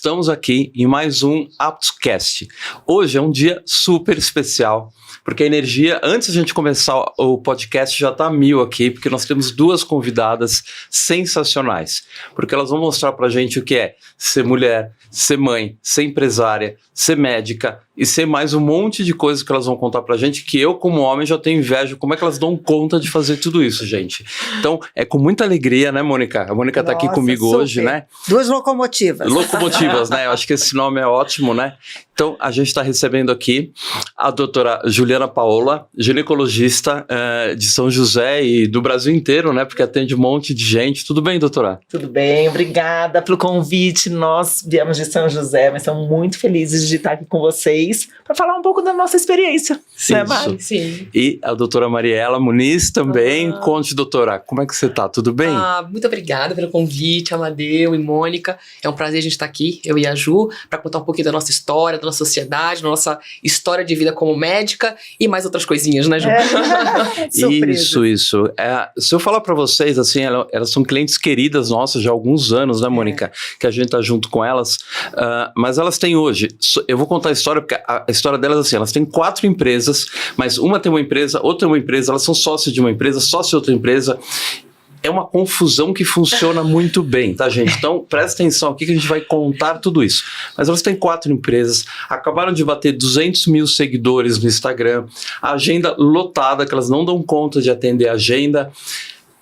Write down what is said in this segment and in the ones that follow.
estamos aqui em mais um AptoCast. Hoje é um dia super especial, porque a energia, antes de a gente começar o podcast, já está 1000 aqui, porque nós temos duas convidadas sensacionais, porque elas vão mostrar pra gente o que é ser mulher, ser mãe, ser empresária, ser médica e ser mais um monte de coisas que elas vão contar pra gente, que eu, como homem, já tenho inveja como é que elas dão conta de fazer tudo isso, gente. Então, é com muita alegria, né, Mônica? A Mônica tá aqui comigo super. Hoje, né? Duas locomotivas. Locomotivas, né? Eu acho que esse nome é ótimo, né? Então, a gente está recebendo aqui a doutora Juliana Paola, ginecologista de São José e do Brasil inteiro, né? Porque atende um monte de gente. Tudo bem, doutora? Tudo bem, obrigada pelo convite. Nós viemos de São José, mas estamos muito felizes de estar aqui com vocês para falar um pouco da nossa experiência. Sim, né, Mari? Sim. E a doutora Mariela Muniz também. Conte, doutora, como é que você tá? Tudo bem? Muito obrigada pelo convite, Amadeu e Mônica. É um prazer a gente estar aqui, eu e a Ju, para contar um pouquinho da nossa história, da nossa sociedade, da nossa história de vida como médica e mais outras coisinhas, né, Ju? Isso. Se eu falar para vocês, assim, elas são clientes queridas nossas já há alguns anos, né, Mônica? Que a gente tá junto com elas. Mas elas têm hoje, eu vou contar a história, porque a história delas é assim, elas têm 4 empresas, mas uma tem uma empresa, outra é uma empresa, elas são sócios de uma empresa, sócio de outra empresa. É uma confusão que funciona muito bem, tá, gente? Então, presta atenção aqui que a gente vai contar tudo isso. Mas elas têm 4 empresas, acabaram de bater 200 mil seguidores no Instagram, a agenda lotada, que elas não dão conta de atender a agenda.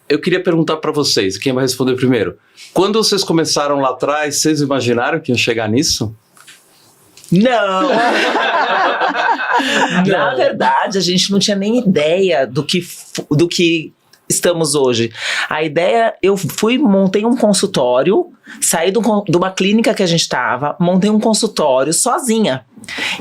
Eu queria perguntar para vocês, quem vai responder primeiro? Quando vocês começaram lá atrás, vocês imaginaram que iam chegar nisso? Não! Na verdade, a gente não tinha nem ideia do que estamos hoje. A ideia, montei um consultório, saí de uma clínica que a gente estava, montei um consultório sozinha.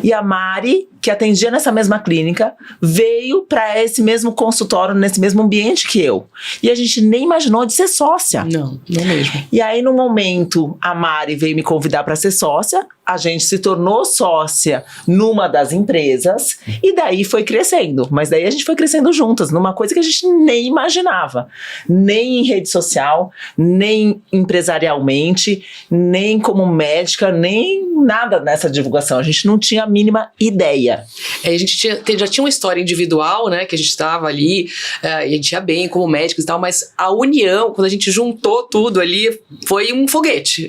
E a Mari, que atendia nessa mesma clínica, veio para esse mesmo consultório, nesse mesmo ambiente que eu. E a gente nem imaginou de ser sócia. Não mesmo. E aí, no momento, a Mari veio me convidar para ser sócia, a gente se tornou sócia numa das empresas, e daí foi crescendo. Mas daí a gente foi crescendo juntas, numa coisa que a gente nem imaginava. Nem em rede social, nem empresarialmente, nem como médica, nem nada nessa divulgação. A gente não tinha a mínima ideia. A gente já tinha uma história individual, né, que a gente estava ali, e a gente ia bem como médicos e tal, mas a união, quando a gente juntou tudo ali, foi um foguete.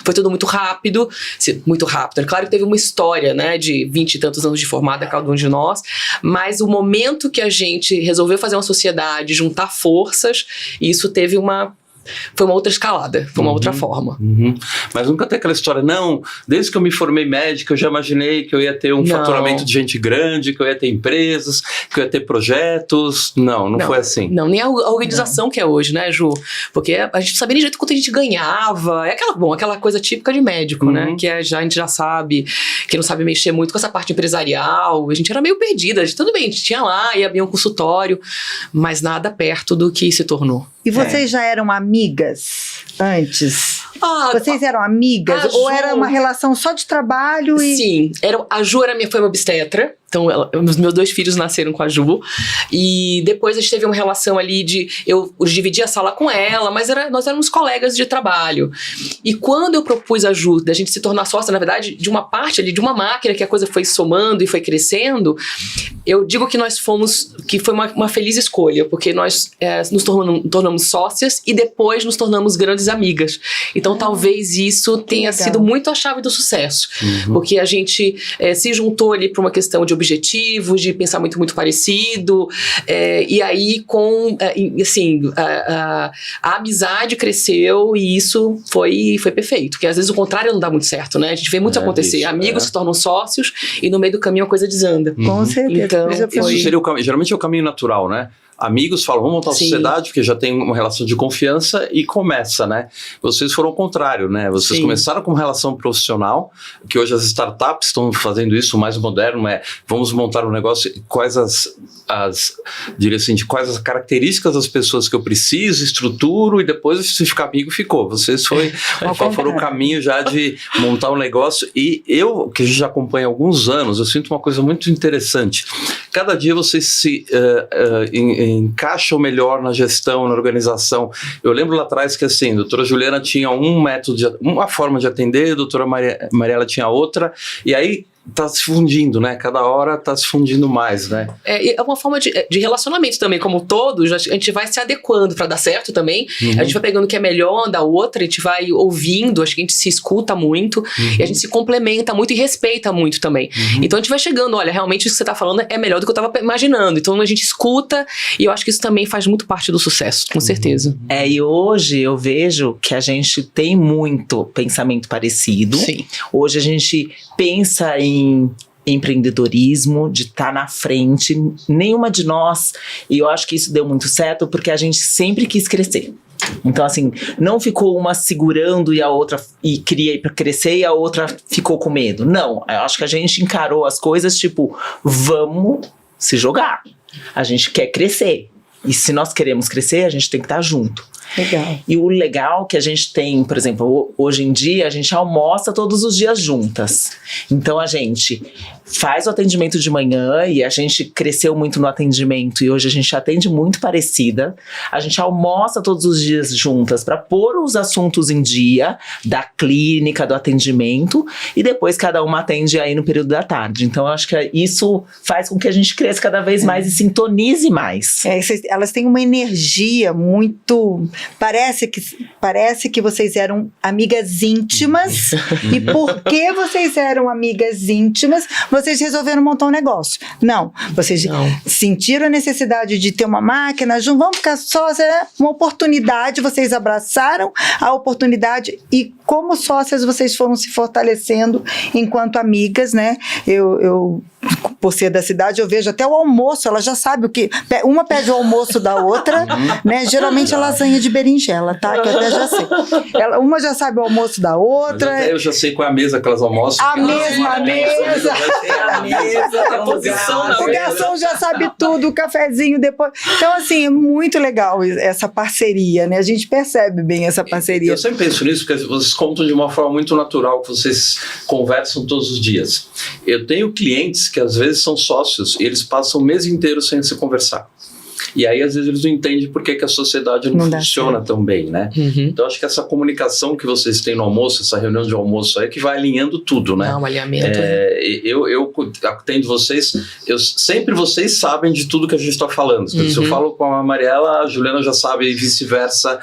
Foi tudo muito rápido. É claro que teve uma história, né, de 20 e tantos anos de formada cada um de nós, mas o momento que a gente resolveu fazer uma sociedade, juntar forças, isso foi uma outra escalada, foi uma outra forma. Mas nunca tem aquela história, não, desde que eu me formei médica, eu já imaginei que eu ia ter um faturamento de gente grande, que eu ia ter empresas, que eu ia ter projetos. Não foi assim. Não, nem a organização que é hoje, né, Ju? Porque a gente não sabia nem jeito quanto a gente ganhava. É aquela coisa típica de médico, né? Que a gente já sabe, que não sabe mexer muito com essa parte empresarial. A gente era meio perdida. Tudo bem, a gente tinha lá, ia abrir um consultório, mas nada perto do que se tornou. E vocês já eram amigas antes? Vocês eram amigas? Ou era uma relação só de trabalho? Sim, a Ju foi uma obstetra. Então, os meus 2 filhos nasceram com a Ju. E depois a gente teve uma relação ali eu dividi a sala com ela, mas nós éramos colegas de trabalho. E quando eu propus a Ju, da gente se tornar sócia, na verdade, de uma parte ali, de uma máquina que a coisa foi somando e foi crescendo, eu digo que foi uma feliz escolha, porque nós nos tornamos sócias e depois nos tornamos grandes amigas. Então, talvez isso tenha sido muito a chave do sucesso. Porque a gente se juntou ali para uma questão de objetivos, de pensar muito parecido, e aí a amizade cresceu e isso foi perfeito, porque às vezes o contrário não dá muito certo, né? A gente vê muito acontecer, amigos se tornam sócios e no meio do caminho a coisa desanda. Com certeza. Então, isso seria geralmente é o caminho natural, né? Amigos falam, vamos montar uma sociedade, porque já tem uma relação de confiança e começa, né? Vocês foram ao contrário, né? Vocês começaram com uma relação profissional, que hoje as startups estão fazendo isso, o mais moderno vamos montar um negócio, quais diria assim, de quais as características das pessoas que eu preciso, estruturo, e depois se ficar amigo, ficou. Vocês foram o caminho já de montar um negócio, e eu, que a gente já acompanha há alguns anos, eu sinto uma coisa muito interessante, cada dia vocês se encaixam melhor na gestão, na organização. Eu lembro lá atrás que assim, a doutora Juliana tinha um método, uma forma de atender, a doutora Mariela tinha outra, e aí tá se fundindo, né? Cada hora tá se fundindo mais, né? É uma forma de relacionamento também, como todos, a gente vai se adequando pra dar certo também. A gente vai pegando o que é melhor da outra, a gente vai ouvindo, acho que a gente se escuta muito, e a gente se complementa muito e respeita muito também. Então a gente vai chegando, olha, realmente isso que você tá falando é melhor do que eu tava imaginando. Então a gente escuta, e eu acho que isso também faz muito parte do sucesso, com certeza. E hoje eu vejo que a gente tem muito pensamento parecido. Sim. Hoje a gente pensa em empreendedorismo, de estar na frente. Nenhuma de nós, e eu acho que isso deu muito certo, porque a gente sempre quis crescer. Então, assim, não ficou uma segurando e a outra e queria ir para crescer e a outra ficou com medo. Não, eu acho que a gente encarou as coisas tipo, vamos se jogar. A gente quer crescer. E se nós queremos crescer, a gente tem que estar junto. Legal. E o legal que a gente tem, por exemplo, hoje em dia, a gente almoça todos os dias juntas. Então, a gente faz o atendimento de manhã e a gente cresceu muito no atendimento e hoje a gente atende muito parecida. A gente almoça todos os dias juntas para pôr os assuntos em dia da clínica, do atendimento e depois cada uma atende aí no período da tarde. Então, eu acho que isso faz com que a gente cresça cada vez mais e sintonize mais. Elas têm uma energia muito... Parece que vocês eram amigas íntimas e porque vocês eram amigas íntimas, vocês resolveram montar um negócio. Não, vocês sentiram a necessidade de ter uma máquina, vamos ficar sócias, uma oportunidade, vocês abraçaram a oportunidade e como sócias vocês foram se fortalecendo enquanto amigas, né? Eu por ser da cidade, eu vejo até o almoço, ela já sabe o que... Uma pede o almoço da outra, né? Geralmente é lasanha de berinjela, tá? Que eu até já sei. Uma já sabe o almoço da outra. Eu já sei qual é a mesa que elas almoçam. A mesma mesa. A posição. O garçom já sabe tudo, o cafezinho depois. Então, assim, é muito legal essa parceria, né? A gente percebe bem essa parceria. Eu sempre penso nisso, porque vocês contam de uma forma muito natural, que vocês conversam todos os dias. Eu tenho clientes que às vezes são sócios e eles passam o mês inteiro sem se conversar. E aí, às vezes, eles não entendem por que a sociedade não funciona tão bem, né? Então, acho que essa comunicação que vocês têm no almoço, essa reunião de almoço aí, que vai alinhando tudo, né? Um alinhamento. Eu atendo vocês, sempre vocês sabem de tudo que a gente está falando. Se eu falo com a Mariela, a Juliana já sabe e vice-versa.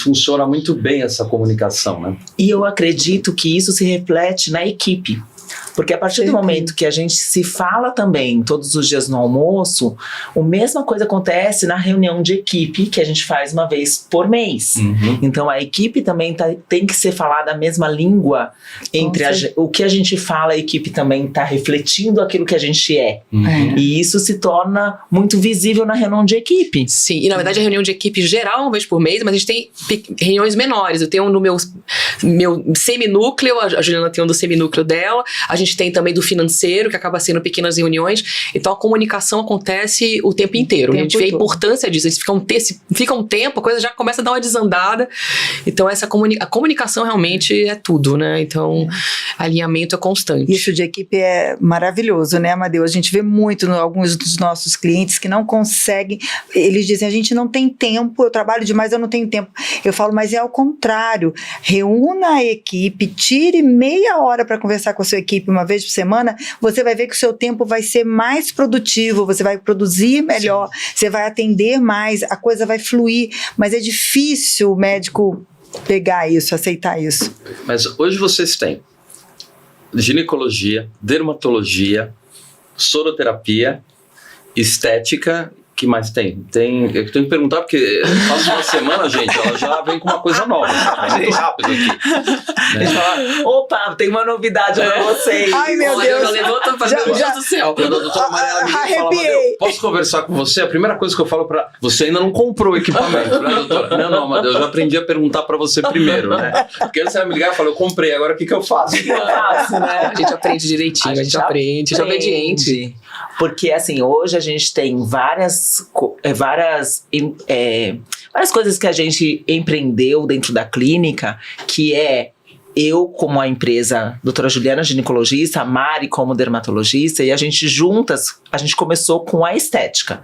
Funciona muito bem essa comunicação, né? E eu acredito que isso se reflete na equipe. Porque a partir do momento que a gente se fala também todos os dias no almoço, a mesma coisa acontece na reunião de equipe que a gente faz uma vez por mês. Então a equipe também tem que ser falada a mesma língua entre o que a gente fala, a equipe também está refletindo aquilo que a gente é. E isso se torna muito visível na reunião de equipe. Sim, e na verdade a reunião de equipe geral uma vez por mês, mas a gente tem reuniões menores. Eu tenho um no meu seminúcleo, a Juliana tem um do seminúcleo dela, a gente tem também do financeiro, que acaba sendo pequenas reuniões. Então a comunicação acontece o tempo inteiro. A gente vê a importância disso. A gente fica um tempo, a coisa já começa a dar uma desandada. Então a comunicação realmente é tudo, né? Então alinhamento é constante. Isso de equipe é maravilhoso, né, Amadeu? A gente vê muito alguns dos nossos clientes que não conseguem, eles dizem, a gente não tem tempo, eu trabalho demais, eu não tenho tempo. Eu falo, mas é ao contrário. Reúna a equipe, tire meia hora para conversar com a sua equipe uma vez por semana, você vai ver que o seu tempo vai ser mais produtivo, você vai produzir melhor, você vai atender mais, a coisa vai fluir, mas é difícil o médico pegar isso, aceitar isso. Mas hoje vocês têm ginecologia, dermatologia, soroterapia, estética. Que mais tem? Eu tenho que perguntar, porque passa uma semana, gente, ela já vem com uma coisa nova. É muito rápido aqui. A gente fala, opa, tem uma novidade pra vocês. Ai, meu Deus. Já levantou pra Deus do céu. Quando a doutora Mariela me fala, Amadeu, posso conversar com você? A primeira coisa que eu falo pra... Você ainda não comprou o equipamento, né, doutora? Não, Amadeu, eu já aprendi a perguntar pra você primeiro, né? Porque antes você vai me ligar e fala, eu comprei, agora o que eu faço? O que eu faço, né? A gente aprende direitinho, a gente aprende, é obediente. Porque, assim, hoje a gente tem várias coisas que a gente empreendeu dentro da clínica, que é eu como a empresa doutora Juliana, ginecologista, a Mari como dermatologista, e a gente juntas, a gente começou com a estética.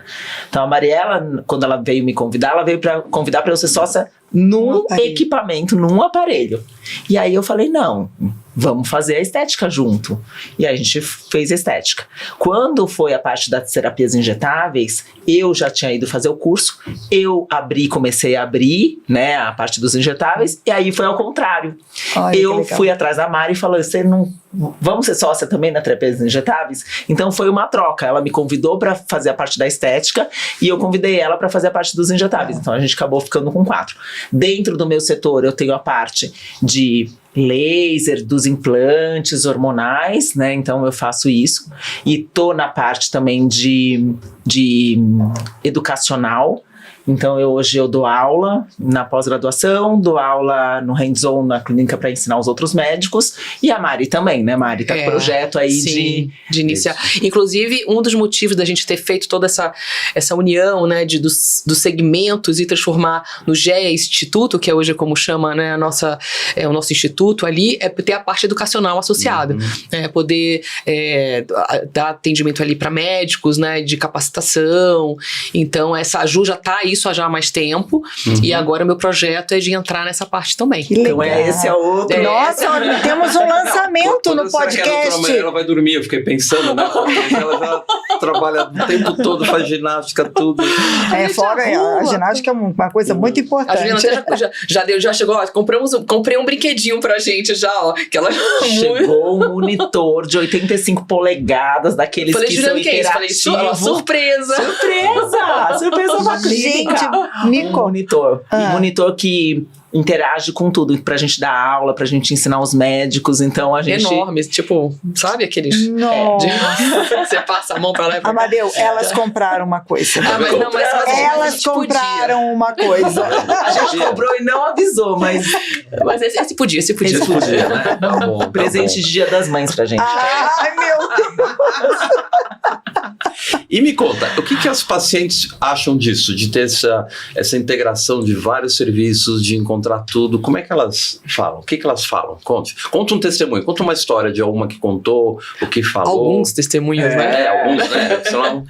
Então a Mariela, quando ela veio me convidar, ela veio para convidar para eu ser sócia num equipamento, num aparelho. E aí eu falei, não, vamos fazer a estética junto. E aí a gente fez a estética. Quando foi a parte das terapias injetáveis, eu já tinha ido fazer o curso, eu comecei a abrir, né, a parte dos injetáveis, e aí foi ao contrário. Olha, eu fui atrás da Mari e falei, você não... Vamos ser sócia também na terapias injetáveis? Então foi uma troca. Ela me convidou para fazer a parte da estética e eu convidei ela para fazer a parte dos injetáveis. Então a gente acabou ficando com 4. Dentro do meu setor, eu tenho a parte de laser, dos implantes hormonais, né? Então eu faço isso. E tô na parte também de educacional. Então hoje eu dou aula na pós-graduação, dou aula no hands-on na clínica para ensinar os outros médicos, e a Mari também, né, Mari? Tá com projeto aí de iniciar. Inclusive, um dos motivos da gente ter feito toda essa união, né, dos segmentos e transformar no GEA Instituto, que é hoje como chama, né, o nosso instituto ali, é ter a parte educacional associada. Poder dar atendimento ali para médicos, né, de capacitação. Então, a Ju já tá isso há mais tempo, e agora o meu projeto é de entrar nessa parte também. Então esse é outro. Nossa, olha, temos um lançamento no podcast. Ela vai dormir, eu fiquei pensando, né? Ela já trabalha o tempo todo, faz ginástica, tudo. Fora a ginástica é uma coisa muito importante. A Juliana já chegou, ó, comprei um brinquedinho pra gente já, ó. Que ela chegou um monitor de 85 polegadas, daqueles falei, que Juliana, são que interativos. Falei, surpresa! Surpresa pra clínica. Gente, monitor que interage com tudo, pra gente dar aula, pra gente ensinar os médicos, então a gente... Enormes, tipo, sabe aqueles... Nossa. Você passa a mão pra lá e pra cá. Amadeu, elas compraram uma coisa. Elas compraram uma coisa. A gente comprou e não avisou, mas esse podia. Esse podia, né? Tá bom, presente de Dia das Mães pra gente. Ai, meu Deus! E me conta, o que as pacientes acham disso, de ter essa integração de vários serviços, de encontrar tudo? Como é que elas falam? O que elas falam? Conta um testemunho, conta uma história de alguma que contou, o que falou. Alguns testemunhos, né? Alguns, né? Sei lá.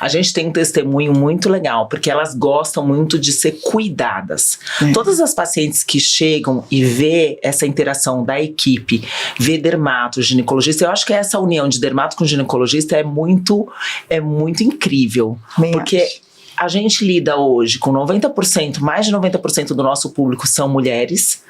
A gente tem um testemunho muito legal, porque elas gostam muito de ser cuidadas. Todas as pacientes que chegam e vê essa interação da equipe, vê dermato, ginecologista, eu acho que essa união de dermato com ginecologista é muito incrível. Porque a gente lida hoje com 90%, mais de 90% do nosso público são mulheres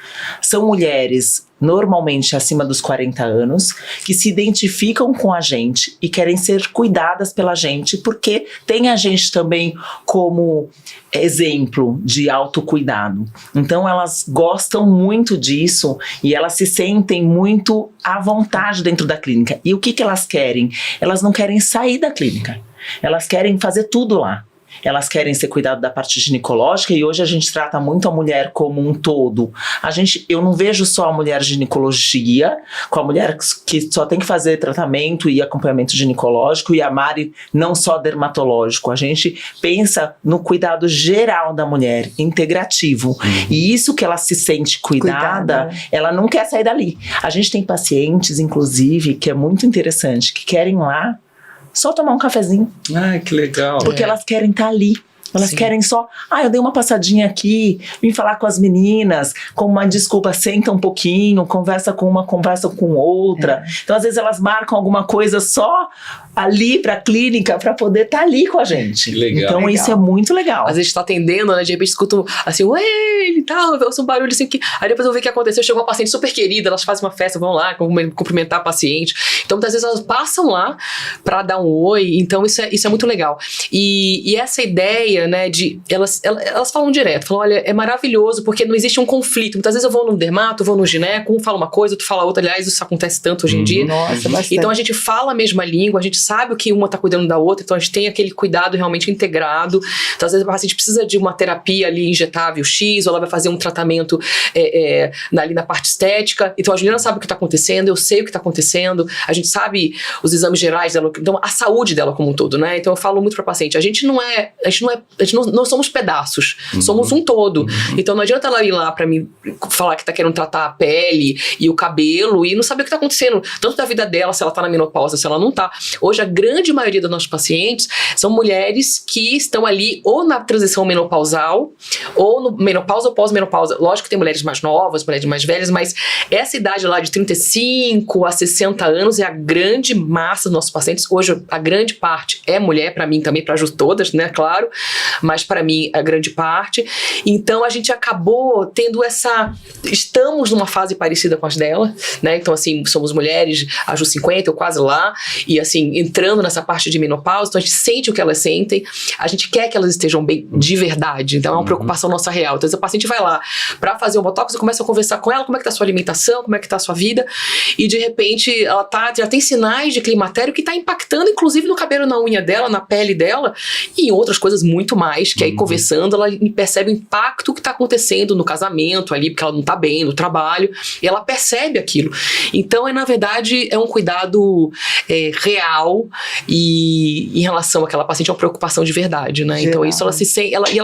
normalmente acima dos 40 anos, que se identificam com a gente e querem ser cuidadas pela gente, porque tem a gente também como exemplo de autocuidado. Então elas gostam muito disso e elas se sentem muito à vontade dentro da clínica. E o que elas querem? Elas não querem sair da clínica, elas querem fazer tudo lá. Elas querem ser cuidado da parte ginecológica, e hoje a gente trata muito a mulher como um todo. Eu não vejo só a mulher ginecologia, com a mulher que só tem que fazer tratamento e acompanhamento ginecológico, e a Mari não só dermatológico. A gente pensa no cuidado geral da mulher, integrativo. E isso que ela se sente cuidada, ela não quer sair dali. A gente tem pacientes, inclusive, que é muito interessante, que querem lá só tomar um cafezinho. Ai, que legal. Porque elas querem estar ali. Elas querem só, eu dei uma passadinha aqui, vim falar com as meninas, com uma desculpa, senta um pouquinho, conversa com uma, conversa com outra. Então, às vezes, elas marcam alguma coisa só ali pra clínica, pra poder estar ali com a gente. Que legal. Então, isso é muito legal. Às vezes tá atendendo, né, de repente escuto assim, ué, e tal, eu ouço um barulho assim, aí depois eu vejo o que aconteceu, chegou uma paciente super querida, elas fazem uma festa, vão lá cumprimentar a paciente. Então, muitas vezes elas passam lá pra dar um oi, então isso é muito legal. E essa ideia, né, de elas falam direto, falam, olha, é maravilhoso porque não existe um conflito. Muitas vezes eu vou no dermato, vou no gineco, um fala uma coisa, outro fala outra. Aliás, isso acontece tanto hoje em dia. Nossa, bastante. Então a gente fala a mesma língua, a gente sabe o que uma tá cuidando da outra, então a gente tem aquele cuidado realmente integrado. Então às vezes a paciente precisa de uma terapia ali injetável X, ou ela vai fazer um tratamento ali na parte estética. Então a Juliana sabe o que tá acontecendo, eu sei o que tá acontecendo, a gente sabe os exames gerais dela, então a saúde dela como um todo, né? Então eu falo muito pra paciente, a gente não é não somos pedaços, somos um todo. Então não adianta ela ir lá pra mim falar que tá querendo tratar a pele e o cabelo e não saber o que tá acontecendo, tanto da vida dela, se ela tá na menopausa, se ela não tá. Hoje a grande maioria dos nossos pacientes são mulheres que estão ali ou na transição menopausal, ou no menopausa ou pós-menopausa. Lógico que tem mulheres mais novas, mulheres mais velhas, mas essa idade lá de 35 a 60 anos é a grande massa dos nossos pacientes. Hoje a grande parte é mulher, pra mim também, pra todas, né, claro, mas pra mim a grande parte. Então a gente acabou tendo estamos numa fase parecida com as dela, né, então assim, somos mulheres, a Ju 50, eu quase lá, e assim, entrando nessa parte de menopausa, então a gente sente o que elas sentem, a gente quer que elas estejam bem de verdade, então é uma preocupação nossa real. Então, se a paciente vai lá pra fazer o botox, eu começo a conversar com ela, como é que tá a sua alimentação, como é que tá a sua vida, e de repente ela já tem sinais de climatério que tá impactando, inclusive no cabelo, na unha dela, na pele dela, e em outras coisas muito mais, que aí conversando, ela percebe o impacto que tá acontecendo no casamento ali, porque ela não tá bem, no trabalho, e ela percebe aquilo. Então, na verdade, é um cuidado real, e em relação àquela paciente, é uma preocupação de verdade, né? Então, isso ela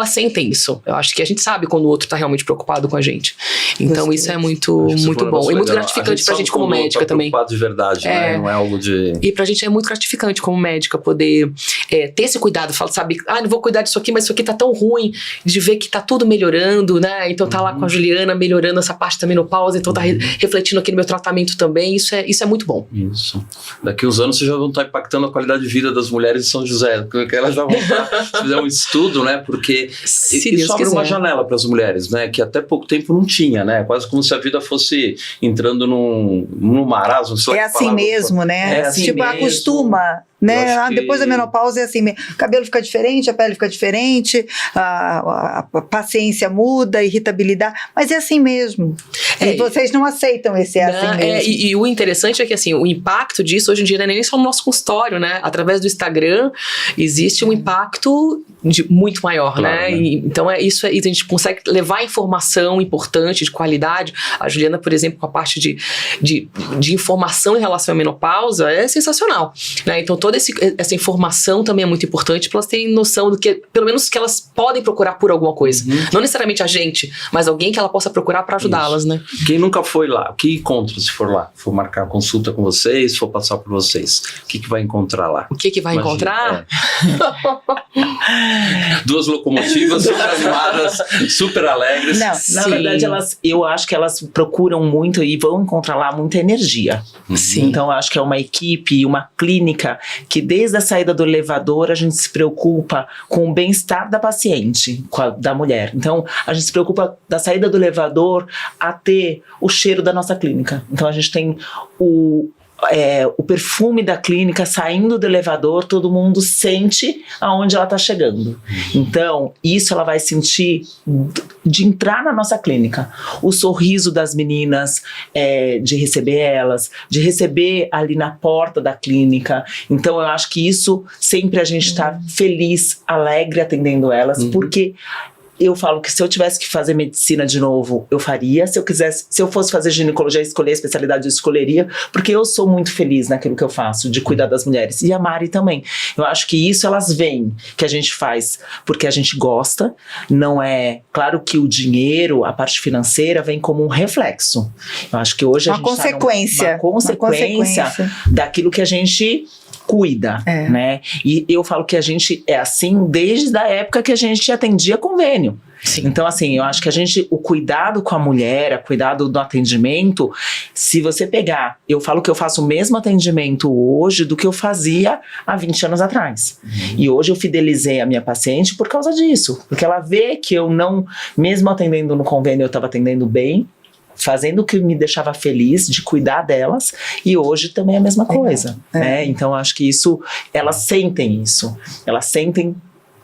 sente isso. Eu acho que a gente sabe quando o outro tá realmente preocupado com a gente. Então, isso é muito bom. E muito gratificante pra gente como médica também. Preocupado de verdade, né? Não é algo de... E pra gente é muito gratificante como médica poder ter esse cuidado, sabe, não vou cuidar disso aqui, mas isso aqui tá tão ruim, de ver que tá tudo melhorando, né? Então tá lá com a Juliana melhorando essa parte da menopausa, então tá refletindo aqui no meu tratamento também, isso é muito bom. Isso. Daqui uns anos vocês já vão estar impactando a qualidade de vida das mulheres de São José, porque elas já vão fazer um estudo, né? Porque isso abre uma janela para as mulheres, né? Que até pouco tempo não tinha, né? Quase como se a vida fosse entrando num marasmo. É assim mesmo, né? É assim tipo, mesmo. Acostuma, né? Depois da menopausa é assim mesmo. O cabelo fica diferente, a pele fica diferente, a paciência muda, a irritabilidade, mas é assim mesmo. E vocês não aceitam esse assim mesmo. E o interessante é que assim, o impacto disso hoje em dia não é nem só no nosso consultório, né? Através do Instagram existe um impacto muito maior, claro, né? Então a gente consegue levar informação importante, de qualidade. A Juliana, por exemplo, com a parte de informação em relação à menopausa é sensacional, né? Então toda essa informação também é muito importante para elas terem noção do que, pelo menos, que elas podem procurar por alguma coisa. Não necessariamente a gente, mas alguém que ela possa procurar para ajudá-las, né? Quem nunca foi lá, o que encontra se for lá? For marcar consulta com vocês, for passar por vocês, o que vai encontrar lá? O que vai encontrar? Duas locomotivas super animadas, super alegres. Não, na verdade, eu acho que elas procuram muito e vão encontrar lá muita energia. Sim. Então, eu acho que é uma equipe, uma clínica que desde a saída do elevador a gente se preocupa com o bem-estar da paciente, da mulher. Então, a gente se preocupa da saída do elevador até o cheiro da nossa clínica. Então, a gente tem o perfume da clínica saindo do elevador, todo mundo sente aonde ela está chegando. Então, isso ela vai sentir de entrar na nossa clínica. O sorriso das meninas, de receber elas, de receber ali na porta da clínica. Então, eu acho que isso sempre a gente está feliz, alegre atendendo elas, porque eu falo que se eu tivesse que fazer medicina de novo, eu faria. Se eu fosse fazer ginecologia, escolher a especialidade, eu escolheria, porque eu sou muito feliz naquilo que eu faço, de cuidar das mulheres. E a Mari também. Eu acho que isso elas veem que a gente faz porque a gente gosta. Não é... Claro que o dinheiro, a parte financeira, vem como um reflexo. Eu acho que hoje a gente consequência. Uma consequência daquilo que a gente cuida, né? E eu falo que a gente é assim desde a época que a gente atendia convênio. Sim. Então, assim, eu acho que o cuidado com a mulher, o cuidado do atendimento, se você pegar, eu falo que eu faço o mesmo atendimento hoje do que eu fazia há 20 anos atrás. E hoje eu fidelizei a minha paciente por causa disso, porque ela vê que eu não, mesmo atendendo no convênio, eu estava atendendo bem, fazendo o que me deixava feliz, de cuidar delas, e hoje também é a mesma coisa, né? Então, acho que elas sentem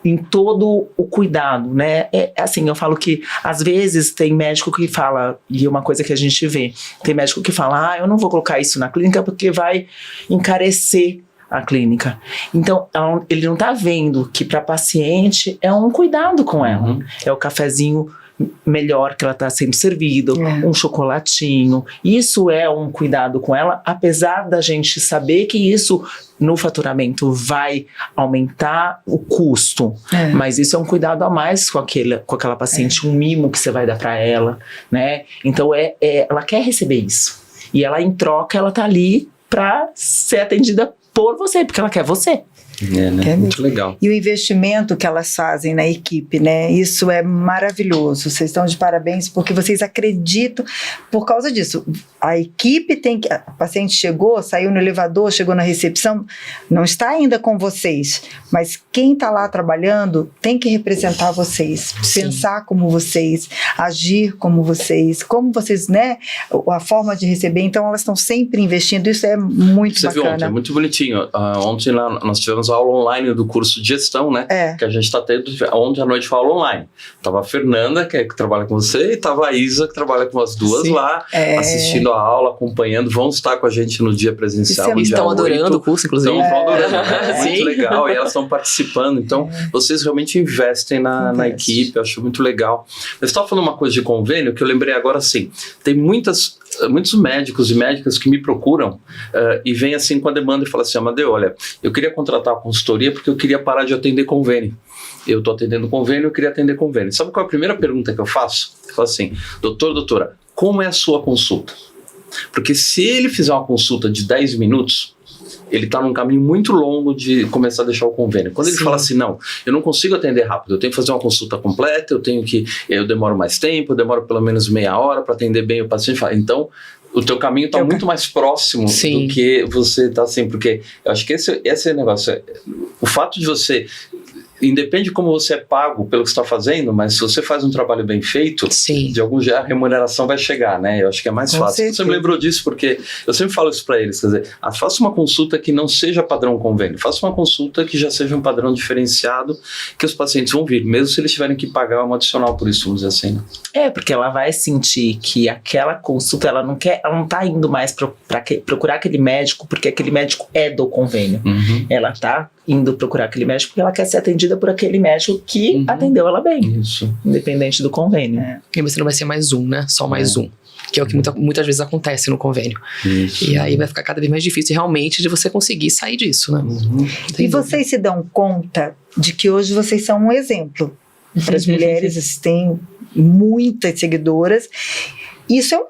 em todo o cuidado, né? Assim, eu falo que às vezes tem médico que fala, e uma coisa que a gente vê, tem médico que fala, eu não vou colocar isso na clínica porque vai encarecer a clínica. Então, ele não tá vendo que para paciente é um cuidado com ela. É o cafezinho melhor que ela está sendo servido, um chocolatinho. Isso é um cuidado com ela, apesar da gente saber que isso no faturamento vai aumentar o custo, mas isso é um cuidado a mais com aquela paciente, um mimo que você vai dar para ela, né? Então ela quer receber isso. E ela, em troca, ela tá ali para ser atendida por você, porque ela quer você. Né? Muito legal. E o investimento que elas fazem na equipe, né? Isso é maravilhoso. Vocês estão de parabéns porque vocês acreditam por causa disso. A equipe tem que... A paciente chegou, saiu no elevador, chegou na recepção, não está ainda com vocês, mas quem está lá trabalhando tem que representar vocês, pensar como vocês, agir como vocês, né? A forma de receber. Então, elas estão sempre investindo. Isso é muito bacana. Você viu ontem, é muito bonitinho. Ontem lá, nós tivemos a aula online do curso de gestão, né? Que a gente está tendo. Ontem à noite foi aula online. Tava a Fernanda, que trabalha com você, e tava a Isa, que trabalha com as duas lá, assistindo a aula, acompanhando. Vão estar com a gente no dia presencial. Eles estão adorando o curso, inclusive. Estão adorando. É muito legal. E elas estão participando. Então, vocês realmente investem na equipe. Eu acho muito legal. Eu estava falando uma coisa de convênio que eu lembrei agora, assim. Tem muitos médicos e médicas que me procuram e vêm assim com a demanda e falam assim: Amadeu, olha, eu queria contratar a consultoria porque eu queria parar de atender convênio. Eu estou atendendo convênio, eu queria atender convênio. Sabe qual é a primeira pergunta que eu faço? Eu falo assim: doutora, como é a sua consulta? Porque se ele fizer uma consulta de 10 minutos, ele está num caminho muito longo de começar a deixar o convênio. Quando ele fala assim: não, eu não consigo atender rápido, eu tenho que fazer uma consulta completa, eu demoro mais tempo, eu demoro pelo menos meia hora para atender bem o paciente. Então, o teu caminho está muito mais próximo do que você está assim, porque eu acho que esse negócio, o fato de você... Independe de como você é pago pelo que você está fazendo, mas se você faz um trabalho bem feito, de algum jeito a remuneração vai chegar, né? Eu acho que é mais fácil. Você me lembrou disso porque eu sempre falo isso para eles, quer dizer, faça uma consulta que não seja padrão convênio, faça uma consulta que já seja um padrão diferenciado, que os pacientes vão vir, mesmo se eles tiverem que pagar um adicional por isso, vamos dizer assim, né? Porque ela vai sentir que aquela consulta, ela não tá indo mais para procurar aquele médico, porque aquele médico é do convênio. Ela tá indo procurar aquele médico porque ela quer ser atendida por aquele médico que atendeu ela bem. Isso. Independente do convênio. E você não vai ser mais um, né? Só mais um. Que é o que muitas vezes acontece no convênio. Isso. E aí vai ficar cada vez mais difícil realmente de você conseguir sair disso, né? E vocês se dão conta de que hoje vocês são um exemplo para as mulheres, vocês têm muitas seguidoras. Isso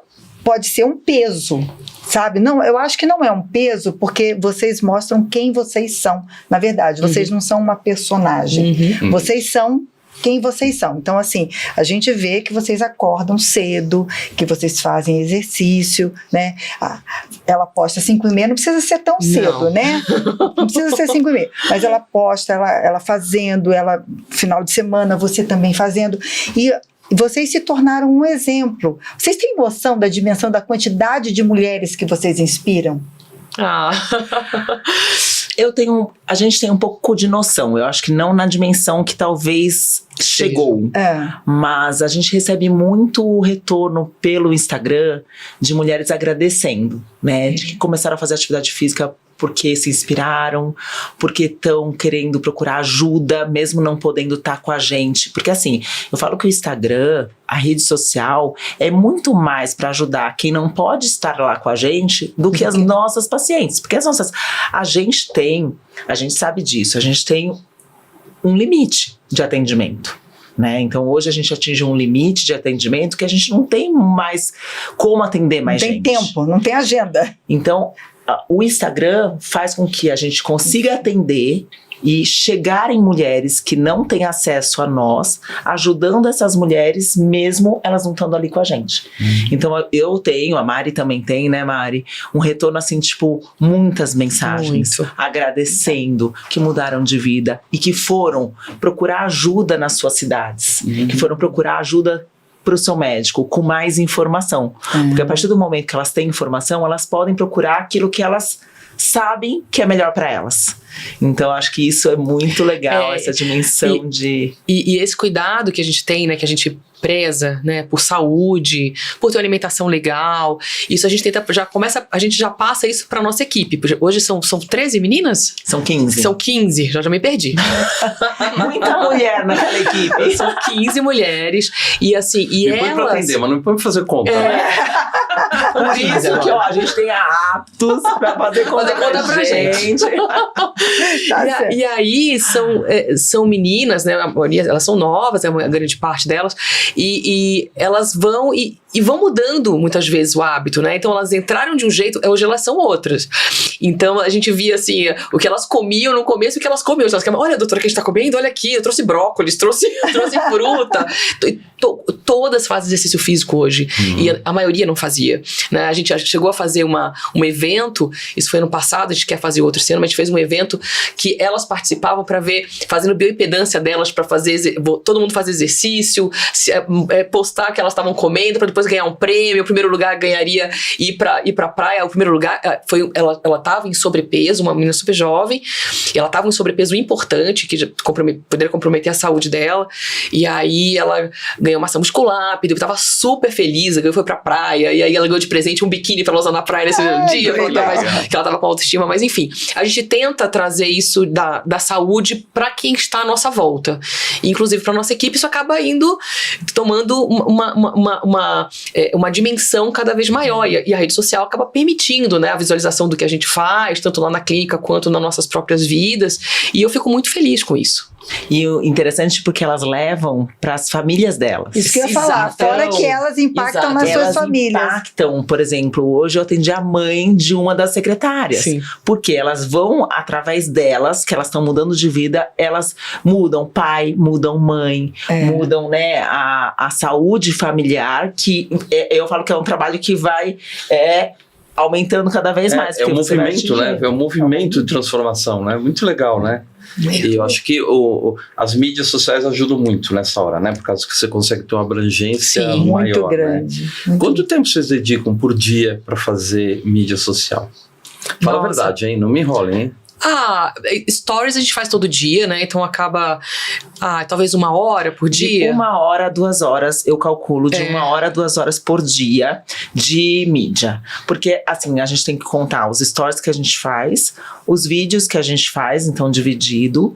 pode ser um peso, sabe? Não, eu acho que não é um peso, porque vocês mostram quem vocês são. Na verdade, vocês não são uma personagem. Vocês são quem vocês são. Então, assim, a gente vê que vocês acordam cedo, que vocês fazem exercício, né? Ela posta 5h30, não precisa ser tão cedo, né? Não precisa ser 5h30. Mas ela posta, ela fazendo, final de semana, você também fazendo. E vocês se tornaram um exemplo. Vocês têm noção da dimensão, da quantidade de mulheres que vocês inspiram? A gente tem um pouco de noção. Eu acho que não na dimensão que talvez chegou. Mas a gente recebe muito retorno pelo Instagram de mulheres agradecendo, né? De que começaram a fazer atividade física porque se inspiraram, porque estão querendo procurar ajuda, mesmo não podendo estar com a gente. Porque assim, eu falo que o Instagram, a rede social, é muito mais para ajudar quem não pode estar lá com a gente do que as nossas pacientes. Porque a gente sabe disso, a gente tem um limite de atendimento. Né? Então hoje a gente atinge um limite de atendimento que a gente não tem mais como atender mais gente. Não tem tempo, não tem agenda. Então o Instagram faz com que a gente consiga atender e chegar em mulheres que não têm acesso a nós, ajudando essas mulheres mesmo elas não estando ali com a gente. Então eu tenho, a Mari também tem, né, Mari? Um retorno assim, tipo, muitas mensagens agradecendo, que mudaram de vida e que foram procurar ajuda nas suas cidades, que foram procurar ajuda para o seu médico, com mais informação. Porque a partir do momento que elas têm informação, elas podem procurar aquilo que elas sabem que é melhor para elas. Então, acho que isso é muito legal, essa dimensão de... E esse cuidado que a gente tem, né, que a gente preza, né, por saúde, por ter uma alimentação legal. Isso a gente tenta, a gente já passa isso para nossa equipe. Hoje são 13 meninas? São 15. São 15, já me perdi. Muita mulher naquela equipe. São 15 mulheres. E assim, me põe pra atender, mas não me põe pra fazer conta, né? Por isso que, ó, a gente tem aptos pra fazer conta pra gente. E aí, são meninas, né? A maioria, elas são novas, a grande parte delas, e elas vão e vão mudando muitas vezes o hábito, né? Então elas entraram de um jeito, hoje elas são outras. Então a gente via assim, o que elas comiam no começo e o que elas comiam. Elas ficavam, olha, doutora, o que a gente tá comendo? Olha aqui, eu trouxe brócolis, trouxe fruta. Todas fazem exercício físico hoje. E a maioria não fazia, né? A gente chegou a fazer um evento, isso foi ano passado, a gente quer fazer outro esse ano, mas a gente fez um evento que elas participavam para ver, fazendo bioimpedância delas, para fazer, todo mundo fazer exercício, postar que elas estavam comendo, para depois ganhar um prêmio. O primeiro lugar ganharia ir pra praia. O primeiro lugar ela tava em sobrepeso, uma menina super jovem, e ela tava em sobrepeso importante, que poderia comprometer a saúde dela, e aí ela ganhou massa muscular, tava super feliz, foi pra praia, e aí ela ganhou de presente um biquíni pra ela usar na praia nesse dia, que ela tava com autoestima, mas enfim, a gente tenta trazer isso da saúde pra quem está à nossa volta, e, inclusive pra nossa equipe, isso acaba tomando uma dimensão cada vez maior, e a rede social acaba permitindo, né, a visualização do que a gente faz, tanto lá na clínica quanto nas nossas próprias vidas, e eu fico muito feliz com isso. E o interessante porque elas levam para as famílias delas. Isso que eu ia falar, fora que elas impactam nas suas famílias. Impactam, por exemplo, hoje eu atendi a mãe de uma das secretárias. Sim. Porque elas vão, através delas, que elas estão mudando de vida, elas mudam pai, mudam mãe, mudam, né, a saúde familiar, que eu falo que é um trabalho que vai aumentando cada vez mais. É um movimento, né? É um movimento de transformação, né? Muito legal, né? E eu acho que as mídias sociais ajudam muito nessa hora, né? Por causa que você consegue ter uma abrangência maior, muito grande. Né? Quanto tempo vocês dedicam por dia para fazer mídia social? Fala a verdade, hein? Não me enrolem, hein? Stories a gente faz todo dia, né? Então acaba, talvez 1 hora por dia. 1 hora, 2 horas, eu calculo de 1 hora, 2 horas por dia de mídia. Porque, assim, a gente tem que contar os stories que a gente faz, os vídeos que a gente faz, então dividido,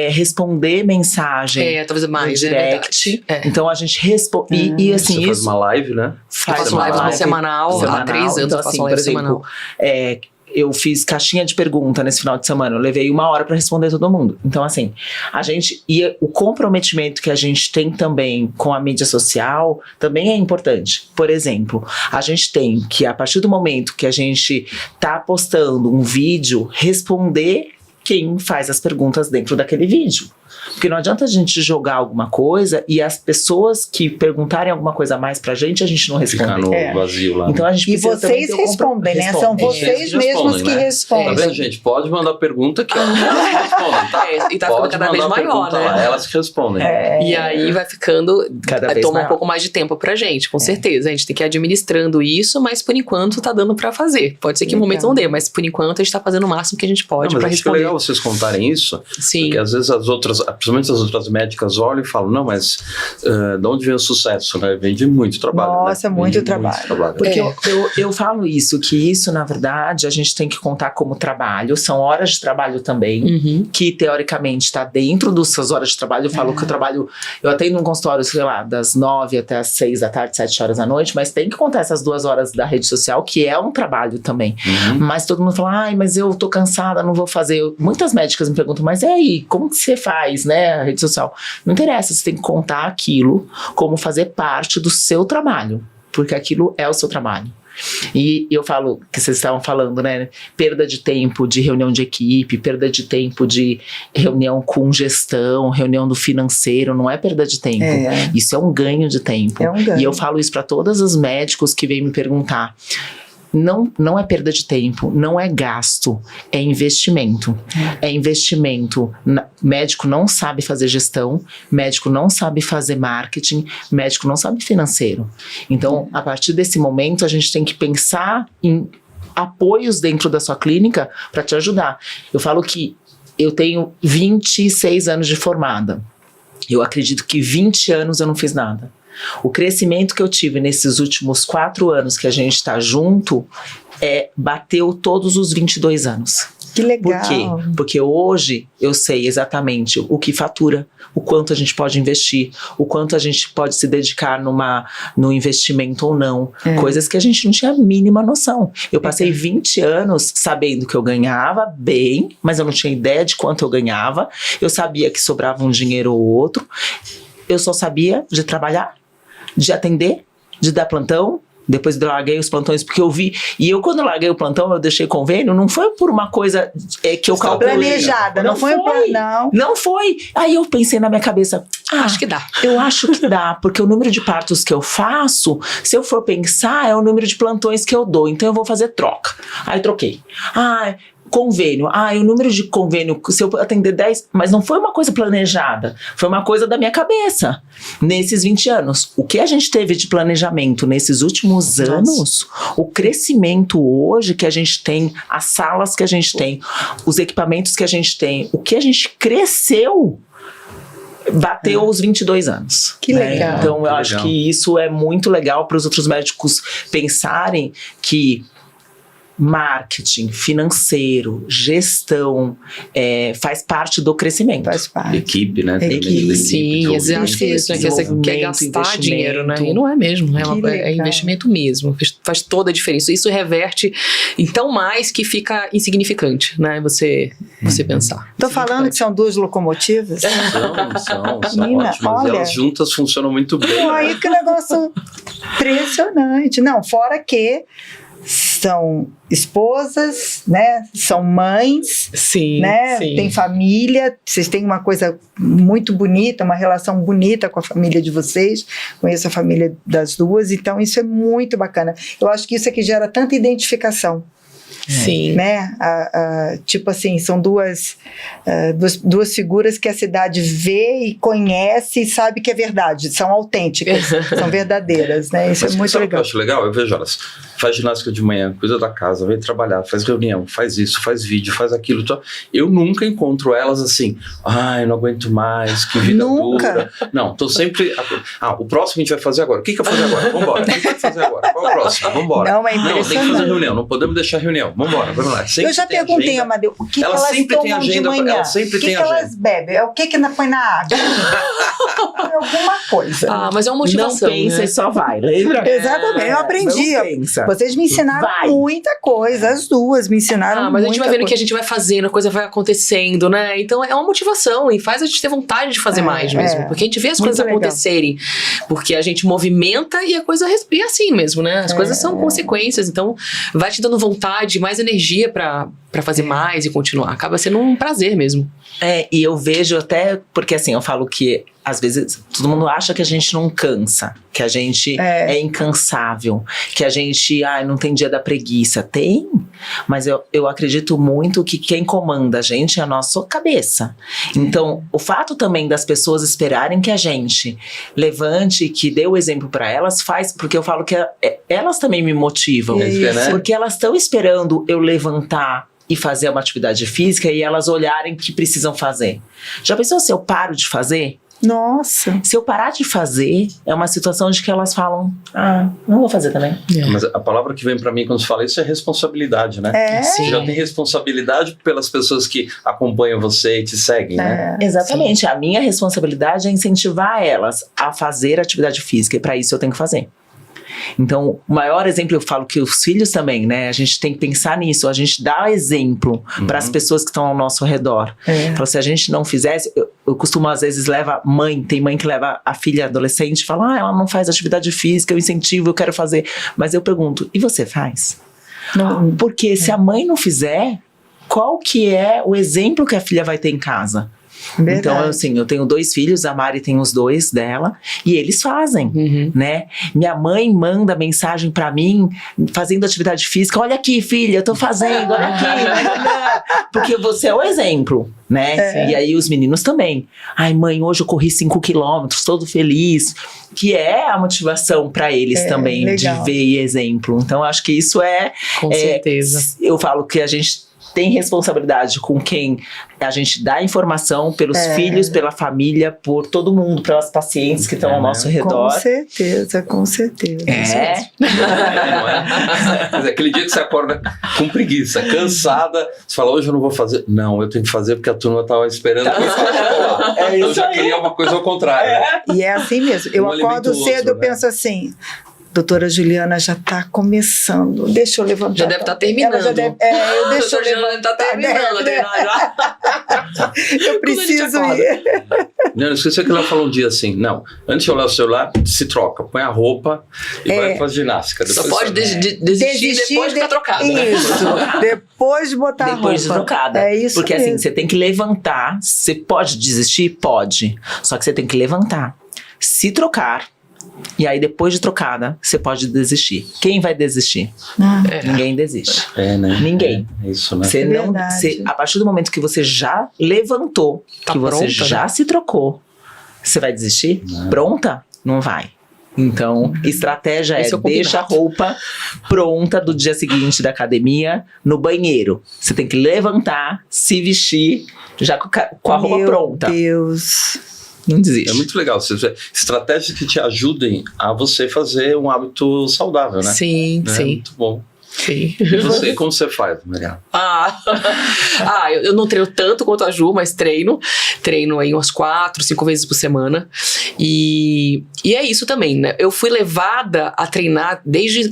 responder mensagem talvez mais, direct. Então a gente responde. E assim, você faz uma live, né? Faz uma live semanal, há 3 anos então, eu faço assim, uma live por exemplo, semanal. Eu fiz caixinha de pergunta nesse final de semana. Eu levei 1 hora para responder todo mundo. Então, assim, o comprometimento que a gente tem também com a mídia social também é importante. Por exemplo, a gente tem que, a partir do momento que a gente tá postando um vídeo, responder quem faz as perguntas dentro daquele vídeo. Porque não adianta a gente jogar alguma coisa e as pessoas que perguntarem alguma coisa a mais pra gente, a gente não responde. Ficar no vazio lá. Então a gente precisa vocês respondem, né? São vocês mesmos que respondem. Tá vendo, gente? Pode mandar pergunta que elas respondem, tá? E tá ficando cada vez maior, né? Lá, elas que respondem. E aí vai ficando, toma maior. Um pouco mais de tempo pra gente, com certeza. A gente tem que ir administrando isso, mas por enquanto tá dando pra fazer. Pode ser que em momentos não dê, mas por enquanto a gente tá fazendo o máximo que a gente pode pra responder. É legal vocês contarem isso. Sim. Porque às vezes principalmente as outras médicas olham e falam, não, mas de onde vem o sucesso, né? Vem de muito trabalho. Nossa, né? muito trabalho. Porque eu falo isso, que isso, na verdade, a gente tem que contar como trabalho. São horas de trabalho também, que teoricamente está dentro das suas horas de trabalho. Eu falo que eu atendo um consultório, sei lá, das 9 até as 6 da tarde, 7 horas da noite, mas tem que contar essas 2 horas da rede social, que é um trabalho também. Mas todo mundo fala, mas eu tô cansada, não vou fazer. Muitas médicas me perguntam, mas e aí, como que você faz, né, a rede social? Não interessa, você tem que contar aquilo como fazer parte do seu trabalho, porque aquilo é o seu trabalho. E eu falo, que vocês estavam falando, né, perda de tempo de reunião de equipe, perda de tempo de reunião com gestão, reunião do financeiro, não é perda de tempo, isso é um ganho de tempo. E eu falo isso para todos os médicos que vêm me perguntar. Não é perda de tempo, não é gasto, é investimento. É investimento. Médico não sabe fazer gestão, médico não sabe fazer marketing, médico não sabe financeiro. Então, a partir desse momento, a gente tem que pensar em apoios dentro da sua clínica para te ajudar. Eu falo que eu tenho 26 anos de formada. Eu acredito que 20 anos eu não fiz nada. O crescimento que eu tive nesses últimos 4 anos que a gente está junto bateu todos os 22 anos. Que legal. Por quê? Porque hoje eu sei exatamente o que fatura, o quanto a gente pode investir, o quanto a gente pode se dedicar no investimento ou não. Coisas que a gente não tinha a mínima noção. Eu passei 20 anos sabendo que eu ganhava bem, mas eu não tinha ideia de quanto eu ganhava. Eu sabia que sobrava um dinheiro ou outro. Eu só sabia de trabalhar, de atender, de dar plantão. Depois eu larguei os plantões porque eu vi. E eu, quando eu larguei o plantão, eu deixei convênio, não foi por uma coisa que eu calculei. Planejada, não foi um plano. Não foi. Aí eu pensei na minha cabeça, Acho que dá. eu acho que dá, porque o número de partos que eu faço, se eu for pensar, é o número de plantões que eu dou. Então eu vou fazer troca. Aí troquei. Convênio. O número de convênio, se eu atender 10... Mas não foi uma coisa planejada. Foi uma coisa da minha cabeça. Nesses 20 anos. O que a gente teve de planejamento nesses últimos anos, o crescimento hoje que a gente tem, as salas que a gente tem, os equipamentos que a gente tem, o que a gente cresceu, bateu os 22 anos. Que legal. Então eu acho que isso é muito legal para os outros médicos pensarem que marketing, financeiro, gestão, faz parte do crescimento. Faz parte. Equipe, né? Equipe. Sim, às vezes acho que isso, né? Que você quer gastar dinheiro, né? E não é mesmo, é investimento mesmo. Faz toda a diferença. Isso reverte então mais que fica insignificante, né? Você pensar. Tô falando que são 2 locomotivas. São Menina, ótimas. olha. Elas juntas funcionam muito bem. Aí que negócio impressionante. Não, fora que são esposas, né? São mães, Sim, né? sim. Tem família, vocês têm uma coisa muito bonita, uma relação bonita com a família de vocês. Conheço a família das duas, então isso é muito bacana. Eu acho que isso é que gera tanta identificação. Sim. Né? Tipo assim, são duas figuras que a cidade vê e conhece e sabe que é verdade, são autênticas, são verdadeiras, né? Isso Mas é muito sabe o que eu legal. acho legal? Eu vejo elas, faz ginástica de manhã, cuida da casa, vem trabalhar, faz reunião, faz isso, faz vídeo, faz aquilo. Eu nunca encontro elas assim, não aguento mais, que vida dura. Não, tô sempre... o próximo a gente vai fazer agora. O que eu vou fazer agora? Vambora. O que vai fazer agora? Qual é o próximo? Vambora. Não, é tem que fazer impressionante. reunião, não podemos deixar reunião. Vambora, vamos lá. Sempre Eu já tem perguntei, agenda. Amadeu, o que Elas elas sempre têm tomam de agenda, manhã? elas sempre o que têm elas agenda. bebem? É o que põe na água? É alguma coisa. Mas é uma motivação, Não pensa né? e só vai, lembra? Exatamente, eu aprendi. Não pensa. Vocês me ensinaram Vai. muita coisa, as duas me ensinaram Mas a gente muita vai vendo coisa. que a gente vai fazendo, a coisa vai acontecendo, né? Então é uma motivação e faz a gente ter vontade de fazer mais mesmo. Porque a gente vê as Muito coisas legal. acontecerem. Porque a gente movimenta e a coisa é assim mesmo, né? As coisas são consequências. Então vai te dando vontade, mais energia pra fazer mais e continuar. Acaba sendo um prazer mesmo. E eu vejo até, porque assim, eu falo que às vezes todo mundo acha que a gente não cansa, que a gente é incansável, que a gente não tem dia da preguiça. Tem, mas eu acredito muito que quem comanda a gente é a nossa cabeça. Então, o fato também das pessoas esperarem que a gente levante, que dê o exemplo para elas, faz, porque eu falo que elas também me motivam, Né? porque elas estão esperando eu levantar e fazer uma atividade física e elas olharem que precisam fazer. Já pensou se eu paro de fazer? Nossa. Se eu parar de fazer, é uma situação de que elas falam, não vou fazer também. Mas a palavra que vem pra mim quando você fala isso é responsabilidade, né? Sim. Você já tem responsabilidade pelas pessoas que acompanham você e te seguem, né? Exatamente. A minha responsabilidade é incentivar elas a fazer atividade física e para isso eu tenho que fazer. Então, o maior exemplo, eu falo que os filhos também, né? A gente tem que pensar nisso, a gente dá exemplo para as pessoas que estão ao nosso redor. Então, se a gente não fizesse, eu costumo às vezes tem mãe que leva a filha adolescente e fala, ela não faz atividade física, eu incentivo, eu quero fazer. Mas eu pergunto, e você faz? Não, porque se a mãe não fizer, qual que é o exemplo que a filha vai ter em casa? Verdade. Então, assim, eu tenho 2 filhos, a Mari tem os 2 dela, e eles fazem, né? Minha mãe manda mensagem pra mim, fazendo atividade física, olha aqui, filha, eu tô fazendo, olha aqui, porque você é o exemplo, né? E aí os meninos também. Ai, mãe, hoje eu corri 5 quilômetros, todo feliz, que é a motivação pra eles também, legal. de ver exemplo. Então, acho que isso Com certeza. Eu falo que a gente tem responsabilidade com quem a gente dá informação, pelos filhos, pela família, por todo mundo, pelas pacientes que estão ao nosso redor. Com certeza. Mas aquele dia que você acorda com preguiça, cansada, você fala, hoje eu não vou fazer. Não, eu tenho que fazer porque a turma estava esperando. Eu já queria uma coisa ao contrário. E é assim mesmo. Eu acordo cedo, eu penso assim... Doutora Juliana já está começando. Deixa eu levantar. Já deve estar terminando. Eu deixo eu levantar. Terminando. Eu preciso ir. Não esqueci que ela falou um dia assim, não, antes de olhar o celular, se troca, põe a roupa e vai fazer ginástica. Só pode desistir depois de estar trocada. Isso, depois de botar a roupa. Depois de trocada. É isso porque mesmo. assim, você tem que levantar, você pode desistir? Pode. Só que você tem que levantar, se trocar, e aí depois de trocada, você pode desistir. Quem vai desistir? Ninguém desiste. Né? Ninguém. É isso, né? Você a partir do momento que você já levantou, que você pronta, já se trocou, você vai desistir? Pronta? Não vai. Então, estratégia deixa a roupa pronta do dia seguinte da academia no banheiro. Você tem que levantar, se vestir, já com a roupa pronta. Meu Deus. Não desiste. É muito legal. Estratégias que te ajudem a você fazer um hábito saudável, né? Sim, É sim. muito bom. Sim. E você, como você faz, Mariana? Eu não treino tanto quanto a Ju, mas treino aí umas 4, 5 vezes por semana. E é isso também, né? Eu fui levada a treinar desde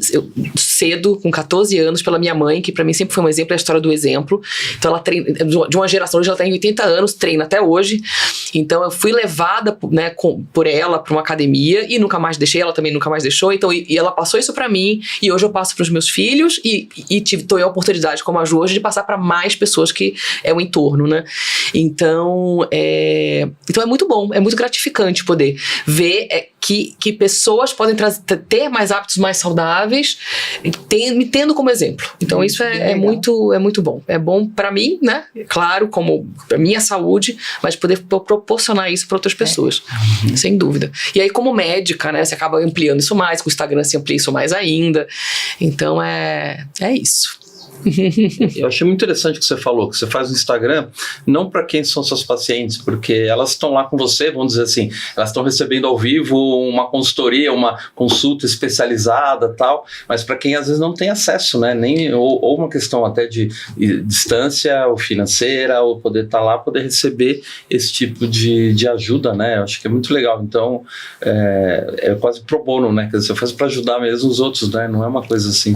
cedo, com 14 anos, pela minha mãe, que pra mim sempre foi um exemplo, é a história do exemplo. Então ela treina, de uma geração, hoje ela tem 80 anos, treina até hoje. Então eu fui levada, né, por ela pra uma academia e nunca mais deixei, ela também nunca mais deixou. Então, e ela passou isso pra mim, e hoje eu passo pros meus filhos e tô a oportunidade, como a Ju hoje, de passar pra mais pessoas que é o entorno, né? Então é muito bom, é muito gratificante poder ver que pessoas podem ter mais hábitos mais saudáveis, me tendo como exemplo. Então isso é muito bom. É bom pra mim, né? Claro, como pra minha saúde, mas poder proporcionar isso pra outras pessoas, sem dúvida. E aí, como médica, né? Você acaba ampliando isso mais, com o Instagram se amplia isso mais ainda. Então é isso. Eu achei muito interessante o que você falou, que você faz no Instagram, não para quem são suas pacientes, porque elas estão lá com você, vamos dizer assim, elas estão recebendo ao vivo uma consultoria, uma consulta especializada tal, mas para quem às vezes não tem acesso, né, ou uma questão até de distância ou financeira, ou poder estar lá, poder receber esse tipo de ajuda, né, eu acho que é muito legal. Então é quase pro bono, né, quer dizer, você faz para ajudar mesmo os outros, né, não é uma coisa assim.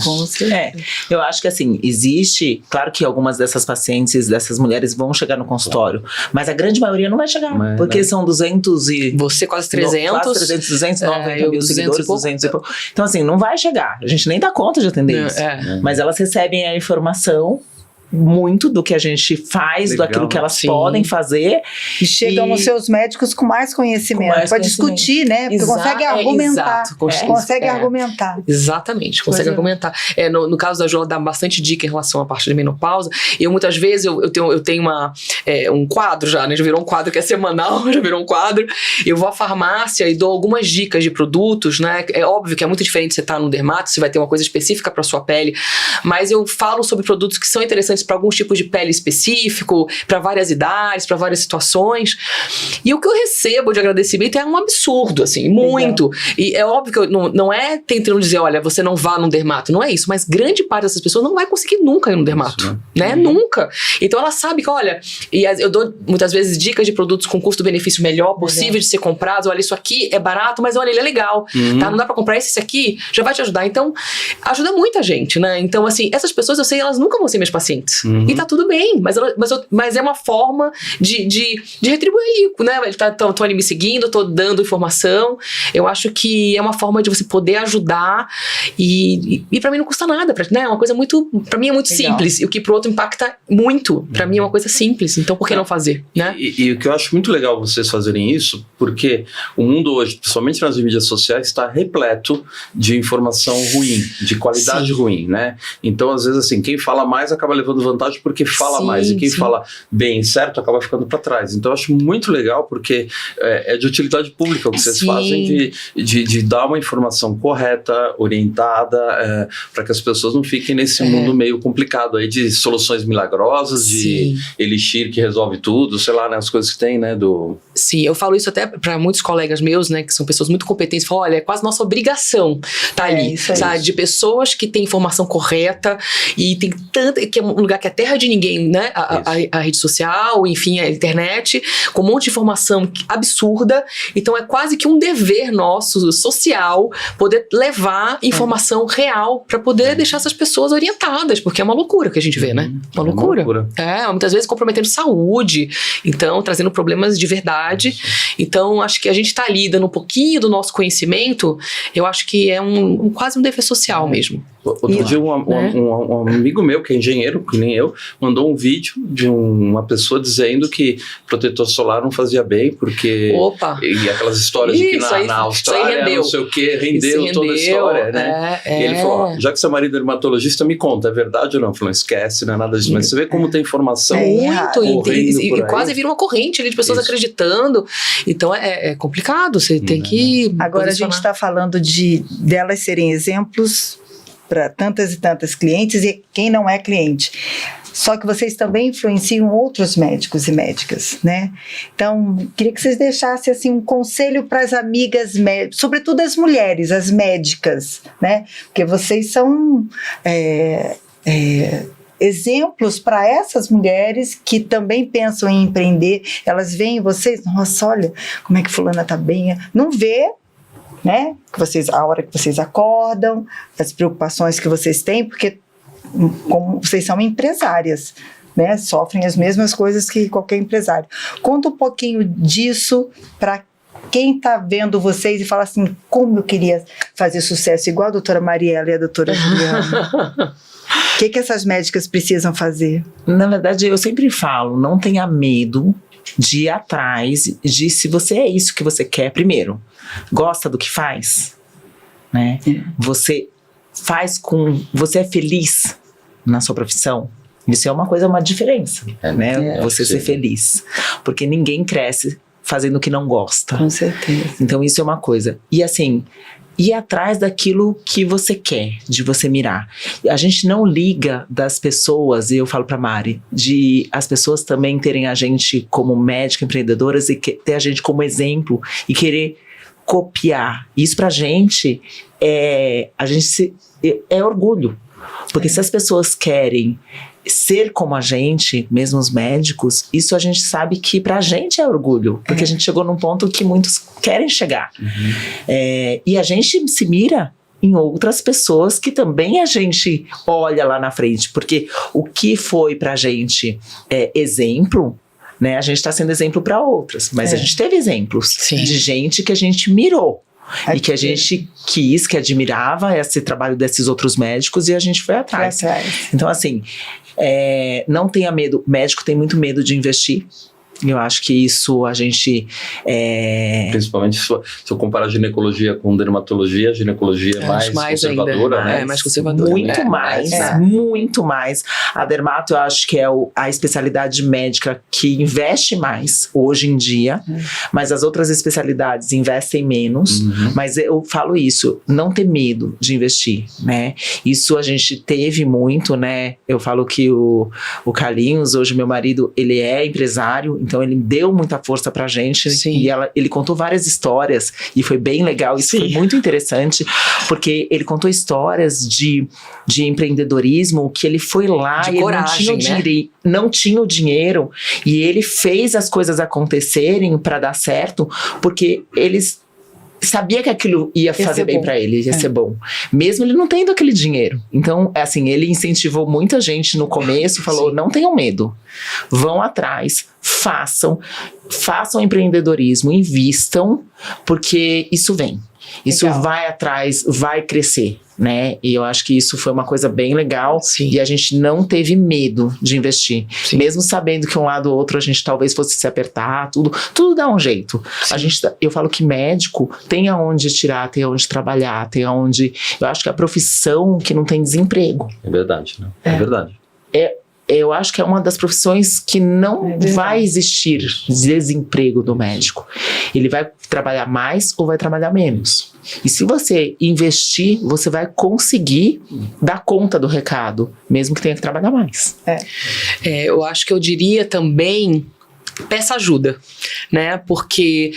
Eu acho que assim, existe, claro que algumas dessas pacientes, dessas mulheres vão chegar no consultório, mas a grande maioria não vai chegar, porque são 200 e... Você quase 300. Quase 300, 290 mil seguidores, 200 e pouco. Então assim, não vai chegar, a gente nem dá conta de atender isso. Mas elas recebem a informação muito do que a gente faz, daquilo que elas podem fazer. E chegam nos seus médicos com mais conhecimento, para discutir, né? Porque consegue argumentar. Consegue argumentar. Exatamente, consegue argumentar. No caso da Ju, ela dá bastante dica em relação à parte de menopausa. E eu muitas vezes, eu tenho um quadro já, né? Já virou um quadro que é semanal, já virou um quadro. Eu vou à farmácia e dou algumas dicas de produtos, né? É óbvio que é muito diferente você estar no dermato, você vai ter uma coisa específica para sua pele, mas eu falo sobre produtos que são interessantes para alguns tipos de pele específico, para várias idades, para várias situações. E o que eu recebo de agradecimento é um absurdo, assim, muito. Legal. E é óbvio que eu não é tentando dizer, olha, você não vá num dermato, não é isso, mas grande parte dessas pessoas não vai conseguir nunca ir num dermato, né? Nunca. Então ela sabe que, olha, e eu dou muitas vezes dicas de produtos com custo-benefício melhor possível de ser comprados. Olha, isso aqui é barato, mas olha, ele é legal, tá? Não dá pra comprar esse aqui, já vai te ajudar. Então, ajuda muita gente, né? Então, assim, essas pessoas, eu sei, elas nunca vão ser minhas pacientes. E tá tudo bem, mas é uma forma de retribuir, né? Tô ali me seguindo, tô dando informação. Eu acho que é uma forma de você poder ajudar e pra mim não custa nada, né? É uma coisa muito, pra mim é muito simples. E o que pro outro impacta muito, pra mim é uma coisa simples. Então por que não fazer, né? E o que eu acho muito legal vocês fazerem isso, porque o mundo hoje, principalmente nas mídias sociais, está repleto de informação ruim, de qualidade ruim, né? Então às vezes assim, quem fala mais acaba levando levando vantagem porque fala mais. E quem fala bem e certo acaba ficando para trás. Então eu acho muito legal porque é de utilidade pública o que vocês fazem de dar uma informação correta, orientada, para que as pessoas não fiquem nesse mundo meio complicado aí de soluções milagrosas, de elixir que resolve tudo, sei lá, né, as coisas que tem, né, Sim, eu falo isso até para muitos colegas meus, né, que são pessoas muito competentes, falam, olha, é quase nossa obrigação tá ali, sabe, de pessoas que têm informação correta e tem tanto, que é um lugar que é terra de ninguém, né, a rede social, enfim, a internet, com um monte de informação absurda, então é quase que um dever nosso, social, poder levar informação real para poder deixar essas pessoas orientadas, porque é uma loucura que a gente vê, né, uma loucura. Muitas vezes comprometendo saúde, então trazendo problemas de verdade, então acho que a gente tá ali dando um pouquinho do nosso conhecimento, eu acho que é quase um dever social mesmo. Outro dia um amigo meu, que é engenheiro, que nem eu, mandou um vídeo de uma pessoa dizendo que protetor solar não fazia bem, porque... E aquelas histórias de que na Austrália, não sei o que, rendeu toda a história, né? E ele falou, já que seu marido é dermatologista, me conta, é verdade ou não? Falou, esquece, não é nada disso. Mas você vê como tem informação muito, e quase vira uma corrente ali de pessoas acreditando. Então é complicado, você tem que... Agora a gente está falando delas serem exemplos para tantas e tantas clientes e quem não é cliente. Só que vocês também influenciam outros médicos e médicas, né? Então, queria que vocês deixassem assim, um conselho para as amigas médicas, sobretudo as mulheres, as médicas, né? Porque vocês são exemplos para essas mulheres que também pensam em empreender. Elas veem vocês, nossa, olha como é que fulana tá bem. Não vê, né? A hora que vocês acordam, as preocupações que vocês têm, porque como vocês são empresárias, né? Sofrem as mesmas coisas que qualquer empresário. Conta um pouquinho disso para quem está vendo vocês e fala assim, como eu queria fazer sucesso igual a doutora Mariela e a doutora Juliana. O que essas médicas precisam fazer? Na verdade, eu sempre falo, não tenha medo de ir atrás de se você é isso que você quer. Primeiro, gosta do que faz, né? Você é feliz na sua profissão. Isso é uma diferença, né? Você ser feliz, porque ninguém cresce fazendo o que não gosta. Com certeza. Então isso é uma coisa. E assim, ir atrás daquilo que você quer, de você mirar. A gente não liga das pessoas, e eu falo pra Mari, de as pessoas também terem a gente como médica, empreendedoras, e ter a gente como exemplo, e querer copiar. Isso pra gente é orgulho. Porque se as pessoas querem ser como a gente, mesmo os médicos, isso a gente sabe que pra gente é orgulho, porque a gente chegou num ponto que muitos querem chegar. E a gente se mira em outras pessoas que também a gente olha lá na frente, porque o que foi pra gente exemplo, né, a gente tá sendo exemplo pra outras, mas a gente teve exemplos de gente que a gente mirou. E que a gente quis, que admirava esse trabalho desses outros médicos e a gente foi atrás. Então, assim, não tenha medo. Médico tem muito medo de investir. Eu acho que isso a gente... Principalmente se eu comparar ginecologia com dermatologia, a ginecologia é mais conservadora, né? É mais conservadora. Muito mais. A dermato eu acho que é a especialidade médica que investe mais hoje em dia, mas as outras especialidades investem menos. Mas eu falo isso, não ter medo de investir, né? Isso a gente teve muito, né? Eu falo que o Carlinhos, hoje meu marido, ele é empresário, então ele deu muita força pra gente. E ele contou várias histórias e foi bem legal, isso foi muito interessante, porque ele contou histórias de empreendedorismo, que ele foi lá e coragem, ele não tinha o dinheiro e ele fez as coisas acontecerem pra dar certo, porque eles sabia que aquilo ia fazer bem pra ele, ia ser bom, mesmo ele não tendo aquele dinheiro. Então, assim, ele incentivou muita gente no começo, falou, não tenham medo, vão atrás, façam empreendedorismo, invistam, porque isso vem. Isso vai atrás, vai crescer, né? E eu acho que isso foi uma coisa bem legal. E a gente não teve medo de investir. Mesmo sabendo que um lado ou outro a gente talvez fosse se apertar, tudo dá um jeito. Eu falo que médico tem aonde tirar, tem aonde trabalhar, tem aonde... Eu acho que a profissão que não tem desemprego. É verdade, né? É verdade. eu acho que é uma das profissões que não vai existir desemprego do médico. Ele vai trabalhar mais ou vai trabalhar menos. E se você investir, você vai conseguir dar conta do recado, mesmo que tenha que trabalhar mais. Eu acho que eu diria também, peça ajuda, né? Porque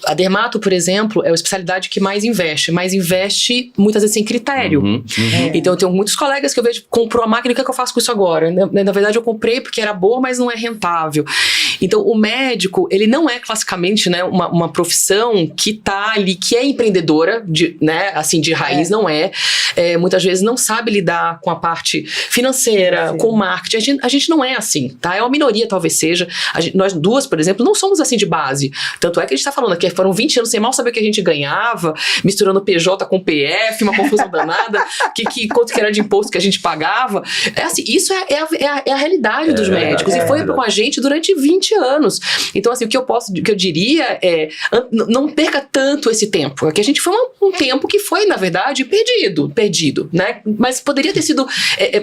a dermato, por exemplo, é a especialidade que mais investe, mas investe muitas vezes sem critério. Então eu tenho muitos colegas que eu vejo, comprou a máquina, o que é que eu faço com isso agora? Na verdade eu comprei porque era boa, mas não é rentável. Então o médico, ele não é classicamente, né, uma profissão que tá ali, que é empreendedora, né, assim, de raiz, não é. Muitas vezes não sabe lidar com a parte financeira, com o marketing. A gente não é assim, tá? É uma minoria, talvez seja. Nós duas, por exemplo, não somos assim de base. Tanto é que a gente tá falando aqui, foram 20 anos sem mal saber o que a gente ganhava, misturando PJ com PF, uma confusão danada, quanto que era de imposto que a gente pagava. Assim, isso é a realidade dos médicos. E foi com a gente durante 20 anos. Então, assim, o que eu diria é, não perca tanto esse tempo. Porque a gente foi um tempo que foi, na verdade, perdido, né? Mas poderia ter sido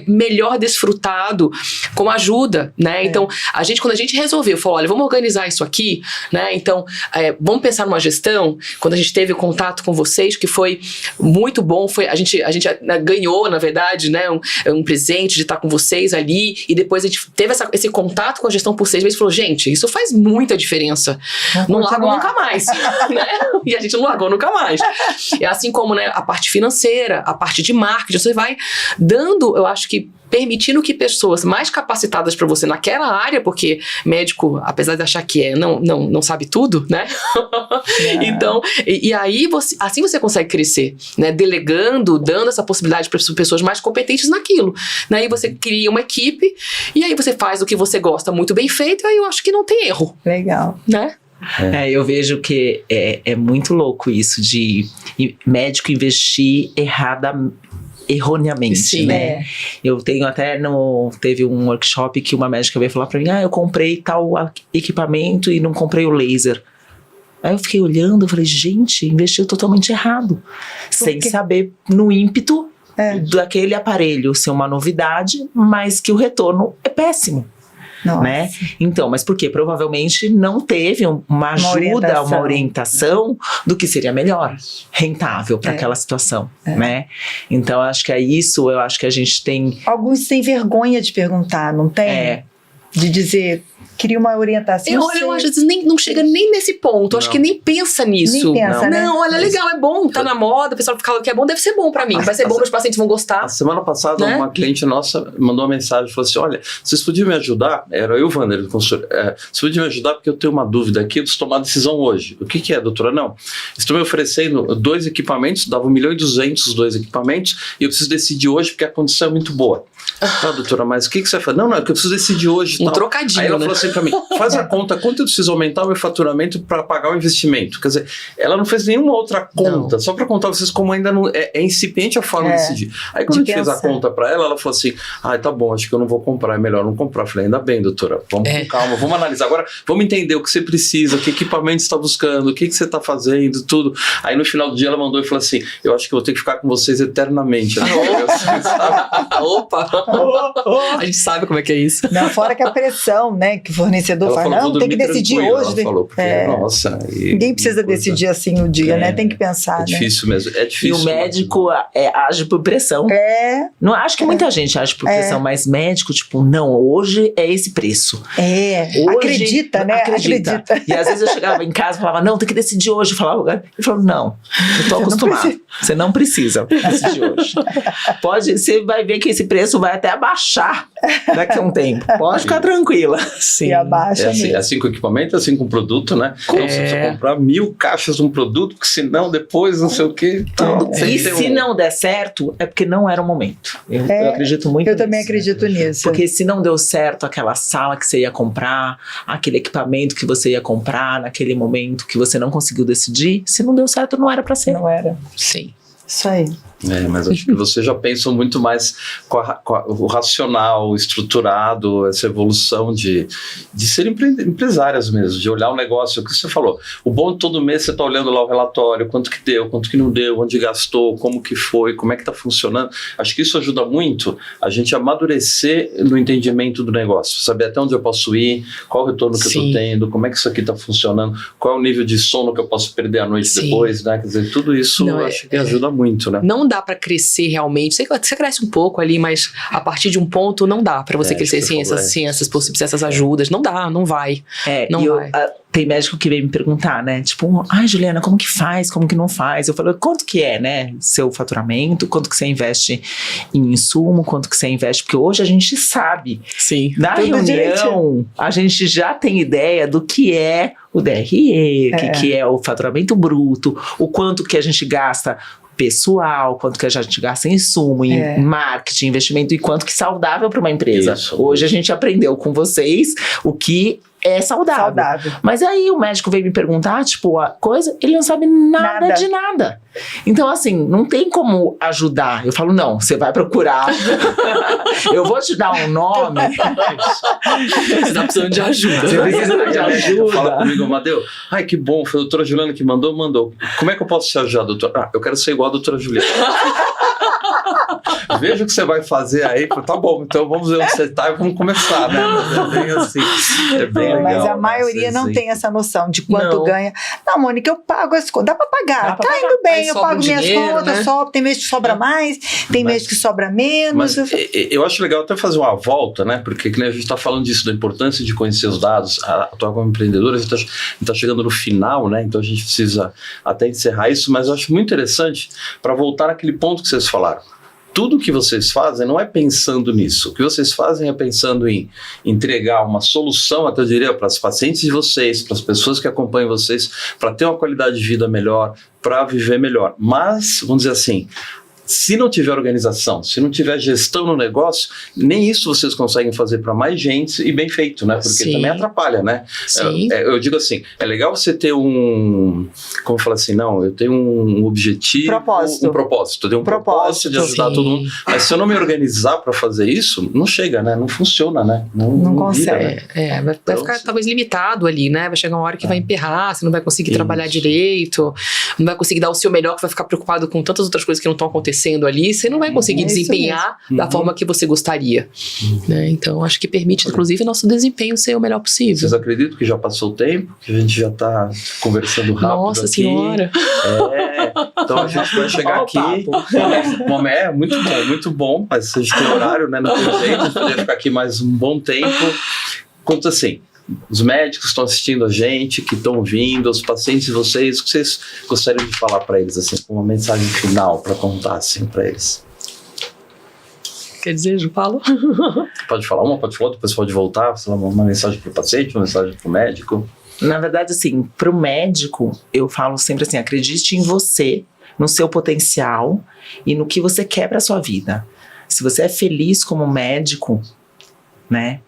melhor desfrutado com ajuda, né? Então, quando a gente resolveu, falou, olha, vamos organizar isso aqui, né? Então, vamos pensar numa gestão. Quando a gente teve contato com vocês, que foi muito bom, a gente ganhou, na verdade, né, um presente de estar com vocês ali, e depois a gente teve esse contato com a gestão por 6 meses e falou, gente, isso faz muita diferença. Não largou nunca mais, né? E a gente não largou nunca mais. É assim como, né, a parte financeira, a parte de marketing, você vai dando, eu acho que permitindo que pessoas mais capacitadas para você naquela área, porque médico, apesar de achar que não sabe tudo, né? Então, e aí assim você consegue crescer, né? Delegando, dando essa possibilidade para pessoas mais competentes naquilo. Aí você cria uma equipe e aí você faz o que você gosta muito bem feito, e aí eu acho que não tem erro. Legal. Né? Eu vejo que é muito louco isso de médico investir erroneamente, Sim, né? Eu tenho teve um workshop que uma médica veio falar pra mim, eu comprei tal equipamento e não comprei o laser. Aí eu fiquei olhando, eu falei, gente, investiu totalmente errado. Sem saber, no ímpeto daquele aparelho ser uma novidade, mas que o retorno é péssimo. Né? Então, mas por quê? Provavelmente não teve uma ajuda, uma orientação do que seria melhor, rentável para aquela situação, né? Então, acho que é isso, eu acho que a gente tem... Alguns têm vergonha de perguntar, não tem? De dizer, queria uma orientação. Eu acho que não chega nem nesse ponto. Acho que nem pensa nisso. Nem pensa, né? Não, olha, legal, é bom, tá na moda, o pessoal fala que é bom, deve ser bom pra mim. Vai ser bom, meus pacientes vão gostar. A semana passada, uma cliente nossa mandou uma mensagem, falou assim, olha, vocês podiam me ajudar? Era eu e o Wander, vocês podiam me ajudar porque eu tenho uma dúvida aqui, eu preciso tomar decisão hoje. O que é, doutora? Não. Estão me oferecendo 2 equipamentos, dava 1.200.000 os 2 equipamentos, e eu preciso decidir hoje porque a condição é muito boa. Tá, doutora, mas o que você vai fazer? Não, é que eu preciso decidir hoje. Um trocadinho, Aí ela falou assim pra mim, faz a conta, quanto eu preciso aumentar o meu faturamento para pagar o investimento? Quer dizer, ela não fez nenhuma outra conta, só para contar vocês como ainda não é incipiente a forma de decidir. Aí quando a gente fez a conta para ela falou assim, tá bom, acho que eu não vou comprar, é melhor não comprar. Eu falei, ainda bem, doutora, vamos com calma, vamos analisar. Agora, vamos entender o que você precisa, que equipamento você está buscando, o que você está fazendo, tudo. Aí no final do dia ela mandou e falou assim, eu acho que eu vou ter que ficar com vocês eternamente. Opa! A gente sabe como é que é isso. Não, fora que a pressão, né, que o fornecedor faz, não, tem que decidir hoje. Ela falou, porque, nossa... Ninguém precisa decidir assim no dia, né? Tem que pensar, É difícil mesmo, é difícil. E o médico age por pressão. Não acho que muita gente age por pressão, mas médico, tipo, não, hoje é esse preço. Hoje, acredita, né? Acredita. E às vezes eu chegava em casa e falava, não, tem que decidir hoje. Ele falou, não, eu tô acostumado. Você não precisa decidir hoje. Você vai ver que esse preço vai até abaixar daqui a um tempo. Pode ficar tranquila. Sim. E abaixa assim com o equipamento, assim com o produto, né? Então você precisa comprar 1.000 caixas de um produto, porque senão depois não sei o quê. E se não der certo, é porque não era o momento. Eu acredito muito nisso. Eu também acredito nisso. Porque se não deu certo aquela sala que você ia comprar, aquele equipamento que você ia comprar naquele momento que você não conseguiu decidir, se não deu certo, não era pra ser. Não era. Sim. Isso aí. Mas acho que vocês já pensam muito mais com o racional, o estruturado, essa evolução de ser empresárias mesmo, de olhar o negócio, o que você falou. O bom de todo mês você está olhando lá o relatório, quanto que deu, quanto que não deu, onde gastou, como que foi, como é que está funcionando. Acho que isso ajuda muito a gente amadurecer no entendimento do negócio, saber até onde eu posso ir, qual o retorno que eu estou tendo, como é que isso aqui está funcionando, qual é o nível de sono que eu posso perder à noite depois, né? Quer dizer, tudo isso acho que ajuda muito, né? Não dá para crescer realmente. Você cresce um pouco ali, mas a partir de um ponto não dá para você crescer sem essas ajudas. Não dá, não vai. Não vai. Tem médico que vem me perguntar, né? Tipo, Juliana, como que faz? Como que não faz? Eu falo, quanto que é, né? Seu faturamento, quanto que você investe em insumo, quanto que você investe? Porque hoje a gente sabe. Sim. Na reunião, a gente já tem ideia do que é o DRE, que é o faturamento bruto, o quanto que a gente gasta pessoal, quanto que a gente gasta em insumo, em marketing, investimento, e quanto que é saudável para uma empresa. Hoje a gente aprendeu com vocês o que é saudável. Mas aí o médico veio me perguntar, tipo, a coisa, ele não sabe nada de nada. Então, assim, não tem como ajudar. Eu falo, não, você vai procurar. Eu vou te dar um nome. Você tá precisando de ajuda. Você precisa de ajuda. Fala comigo, Amadeu. Ai, que bom, foi a doutora Juliana que mandou. Como é que eu posso te ajudar, doutora? Eu quero ser igual a doutora Juliana. Veja o que você vai fazer aí. Tá bom, então vamos ver onde você tá e vamos começar, né? É bem assim. É bem legal. Mas a maioria não tem essa noção de quanto ganha. Não, Mônica, eu pago as contas. Dá pra pagar. Tá indo bem, eu pago minhas contas, né? Tem mês que sobra mais, tem mês que sobra menos. Mas eu acho legal até fazer uma volta, né? Porque que a gente tá falando disso, da importância de conhecer os dados. Atuar como empreendedora, a gente tá chegando no final, né? Então a gente precisa até encerrar isso, mas eu acho muito interessante para voltar naquele ponto que vocês falaram. Tudo que vocês fazem não é pensando nisso. O que vocês fazem é pensando em entregar uma solução, até eu diria, para os pacientes de vocês, para as pessoas que acompanham vocês, para ter uma qualidade de vida melhor, para viver melhor. Mas, vamos dizer assim, se não tiver organização, se não tiver gestão no negócio, nem isso vocês conseguem fazer para mais gente e bem feito, né? Porque também atrapalha, né? Eu digo assim, é legal você ter como falar assim, não, eu tenho um objetivo, um propósito. Eu tenho um propósito de ajudar todo mundo. Mas se eu não me organizar para fazer isso, não chega, né? Não funciona, né? Não consegue. Vira, né? Vai ficar talvez limitado ali, né? Vai chegar uma hora que vai emperrar, você não vai conseguir trabalhar direito, não vai conseguir dar o seu melhor, que vai ficar preocupado com tantas outras coisas que não estão acontecendo ali, você não vai conseguir desempenhar da forma que você gostaria. Né? Então, acho que permite, inclusive, nosso desempenho ser o melhor possível. Vocês acreditam que já passou o tempo? Que a gente já está conversando rápido? Nossa aqui. Senhora! Então a gente vai chegar aqui. Muito bom, mas a gente tem horário, né? Não tem jeito, a gente poderia ficar aqui mais um bom tempo. Quanto assim, os médicos estão assistindo a gente, que estão vindo, os pacientes de vocês, o que vocês gostariam de falar para eles, assim, uma mensagem final para contar, assim, para eles? Quer dizer, Ju, falo? Pode falar uma, pode falar, depois pode voltar, uma mensagem para o paciente, uma mensagem para o médico. Na verdade, assim, para o médico, eu falo sempre assim, acredite em você, no seu potencial e no que você quer para sua vida. Se você é feliz como médico, né,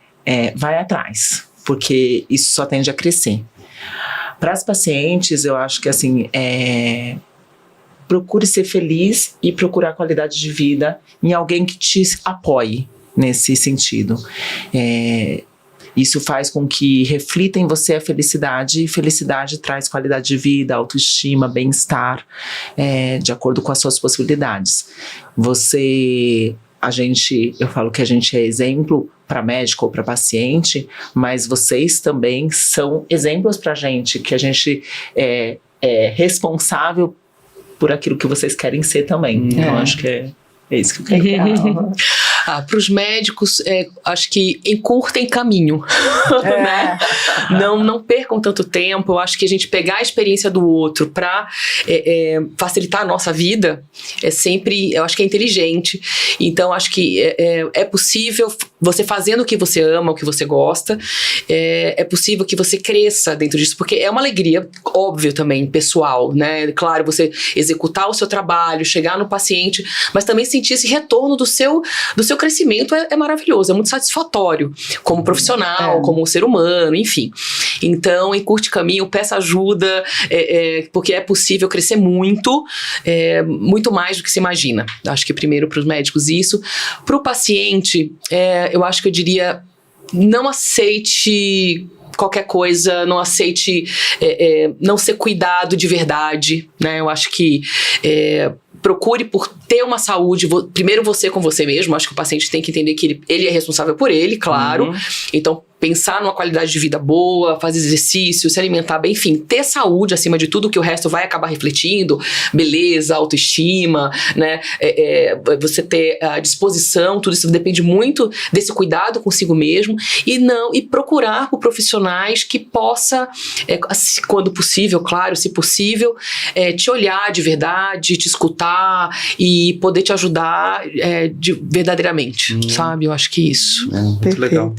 vai atrás. Porque isso só tende a crescer. Para as pacientes, eu acho que assim, procure ser feliz e procurar qualidade de vida em alguém que te apoie nesse sentido. Isso faz com que reflita em você a felicidade, e felicidade traz qualidade de vida, autoestima, bem-estar, de acordo com as suas possibilidades. Eu falo que a gente é exemplo para médico ou para paciente, mas vocês também são exemplos para a gente, que a gente é responsável por aquilo que vocês querem ser também. Então, acho que é isso que eu quero falar. Para os médicos, acho que encurtem caminho. Né? Não percam tanto tempo. Eu acho que a gente pegar a experiência do outro para facilitar a nossa vida eu acho que é inteligente. Então, acho que é possível você fazendo o que você ama, o que você gosta, é possível que você cresça dentro disso, porque é uma alegria, óbvio também, pessoal, né? Claro, você executar o seu trabalho, chegar no paciente, mas também sentir esse retorno do seu seu crescimento é maravilhoso, é muito satisfatório, como profissional, como ser humano, enfim. Então, encurte caminho, peça ajuda, porque é possível crescer muito, muito mais do que se imagina. Acho que primeiro para os médicos isso. Para o paciente, eu acho que eu diria, não aceite qualquer coisa, não aceite não ser cuidado de verdade, né? Eu acho que procure por ter uma saúde, primeiro você com você mesmo. Acho que o paciente tem que entender que ele é responsável por ele, claro. Então, pensar numa qualidade de vida boa, fazer exercício, se alimentar bem, enfim, ter saúde acima de tudo, que o resto vai acabar refletindo, beleza, autoestima, né, você ter a disposição, tudo isso depende muito desse cuidado consigo mesmo, e procurar por profissionais que possa, quando possível, claro, se possível, te olhar de verdade, te escutar e poder te ajudar verdadeiramente, sabe? Eu acho que isso. Muito legal.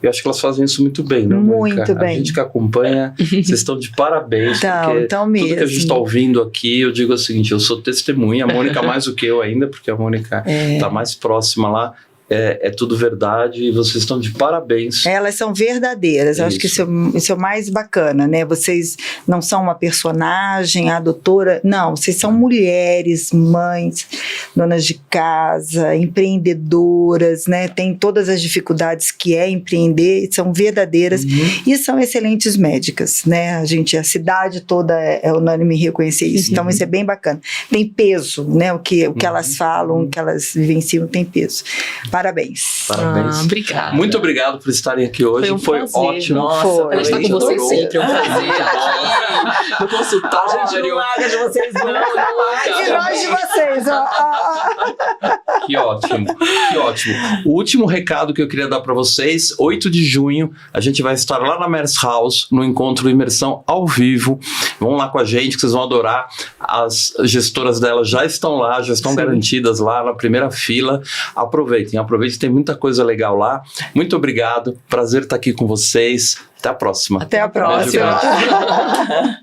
Eu acho que elas fazem isso muito bem, né, Mônica? Muito bem. A gente que acompanha, vocês estão de parabéns. Então mesmo. Tudo que a gente está ouvindo aqui, eu digo o seguinte, eu sou testemunha, a Mônica mais do que eu ainda, porque a Mônica está mais próxima lá. É tudo verdade e vocês estão de parabéns. Elas são verdadeiras, eu acho que isso é o mais bacana, né? Vocês não são uma personagem, a doutora, não, vocês são mulheres, mães, donas de casa, empreendedoras, né? Tem todas as dificuldades que é empreender, são verdadeiras e são excelentes médicas, né? A cidade toda é unânime em reconhecer isso, então isso é bem bacana. Tem peso, né? O que elas falam, o que elas vivenciam tem peso. Parabéns. Parabéns. Obrigada. Muito obrigado por estarem aqui hoje. Foi ótimo. Nossa, a gente tá com vocês sempre. É um prazer aqui no consultório. A gente não larga de vocês, não. E nós de vocês, ó. Que ótimo, que ótimo. O último recado que eu queria dar para vocês, 8 de junho, a gente vai estar lá na Mers House, no encontro Imersão ao vivo. Vão lá com a gente, que vocês vão adorar. As gestoras dela já estão lá, já estão garantidas lá na primeira fila. Aproveitem, tem muita coisa legal lá. Muito obrigado, prazer estar aqui com vocês. Até a próxima. Até a próxima. Beijo,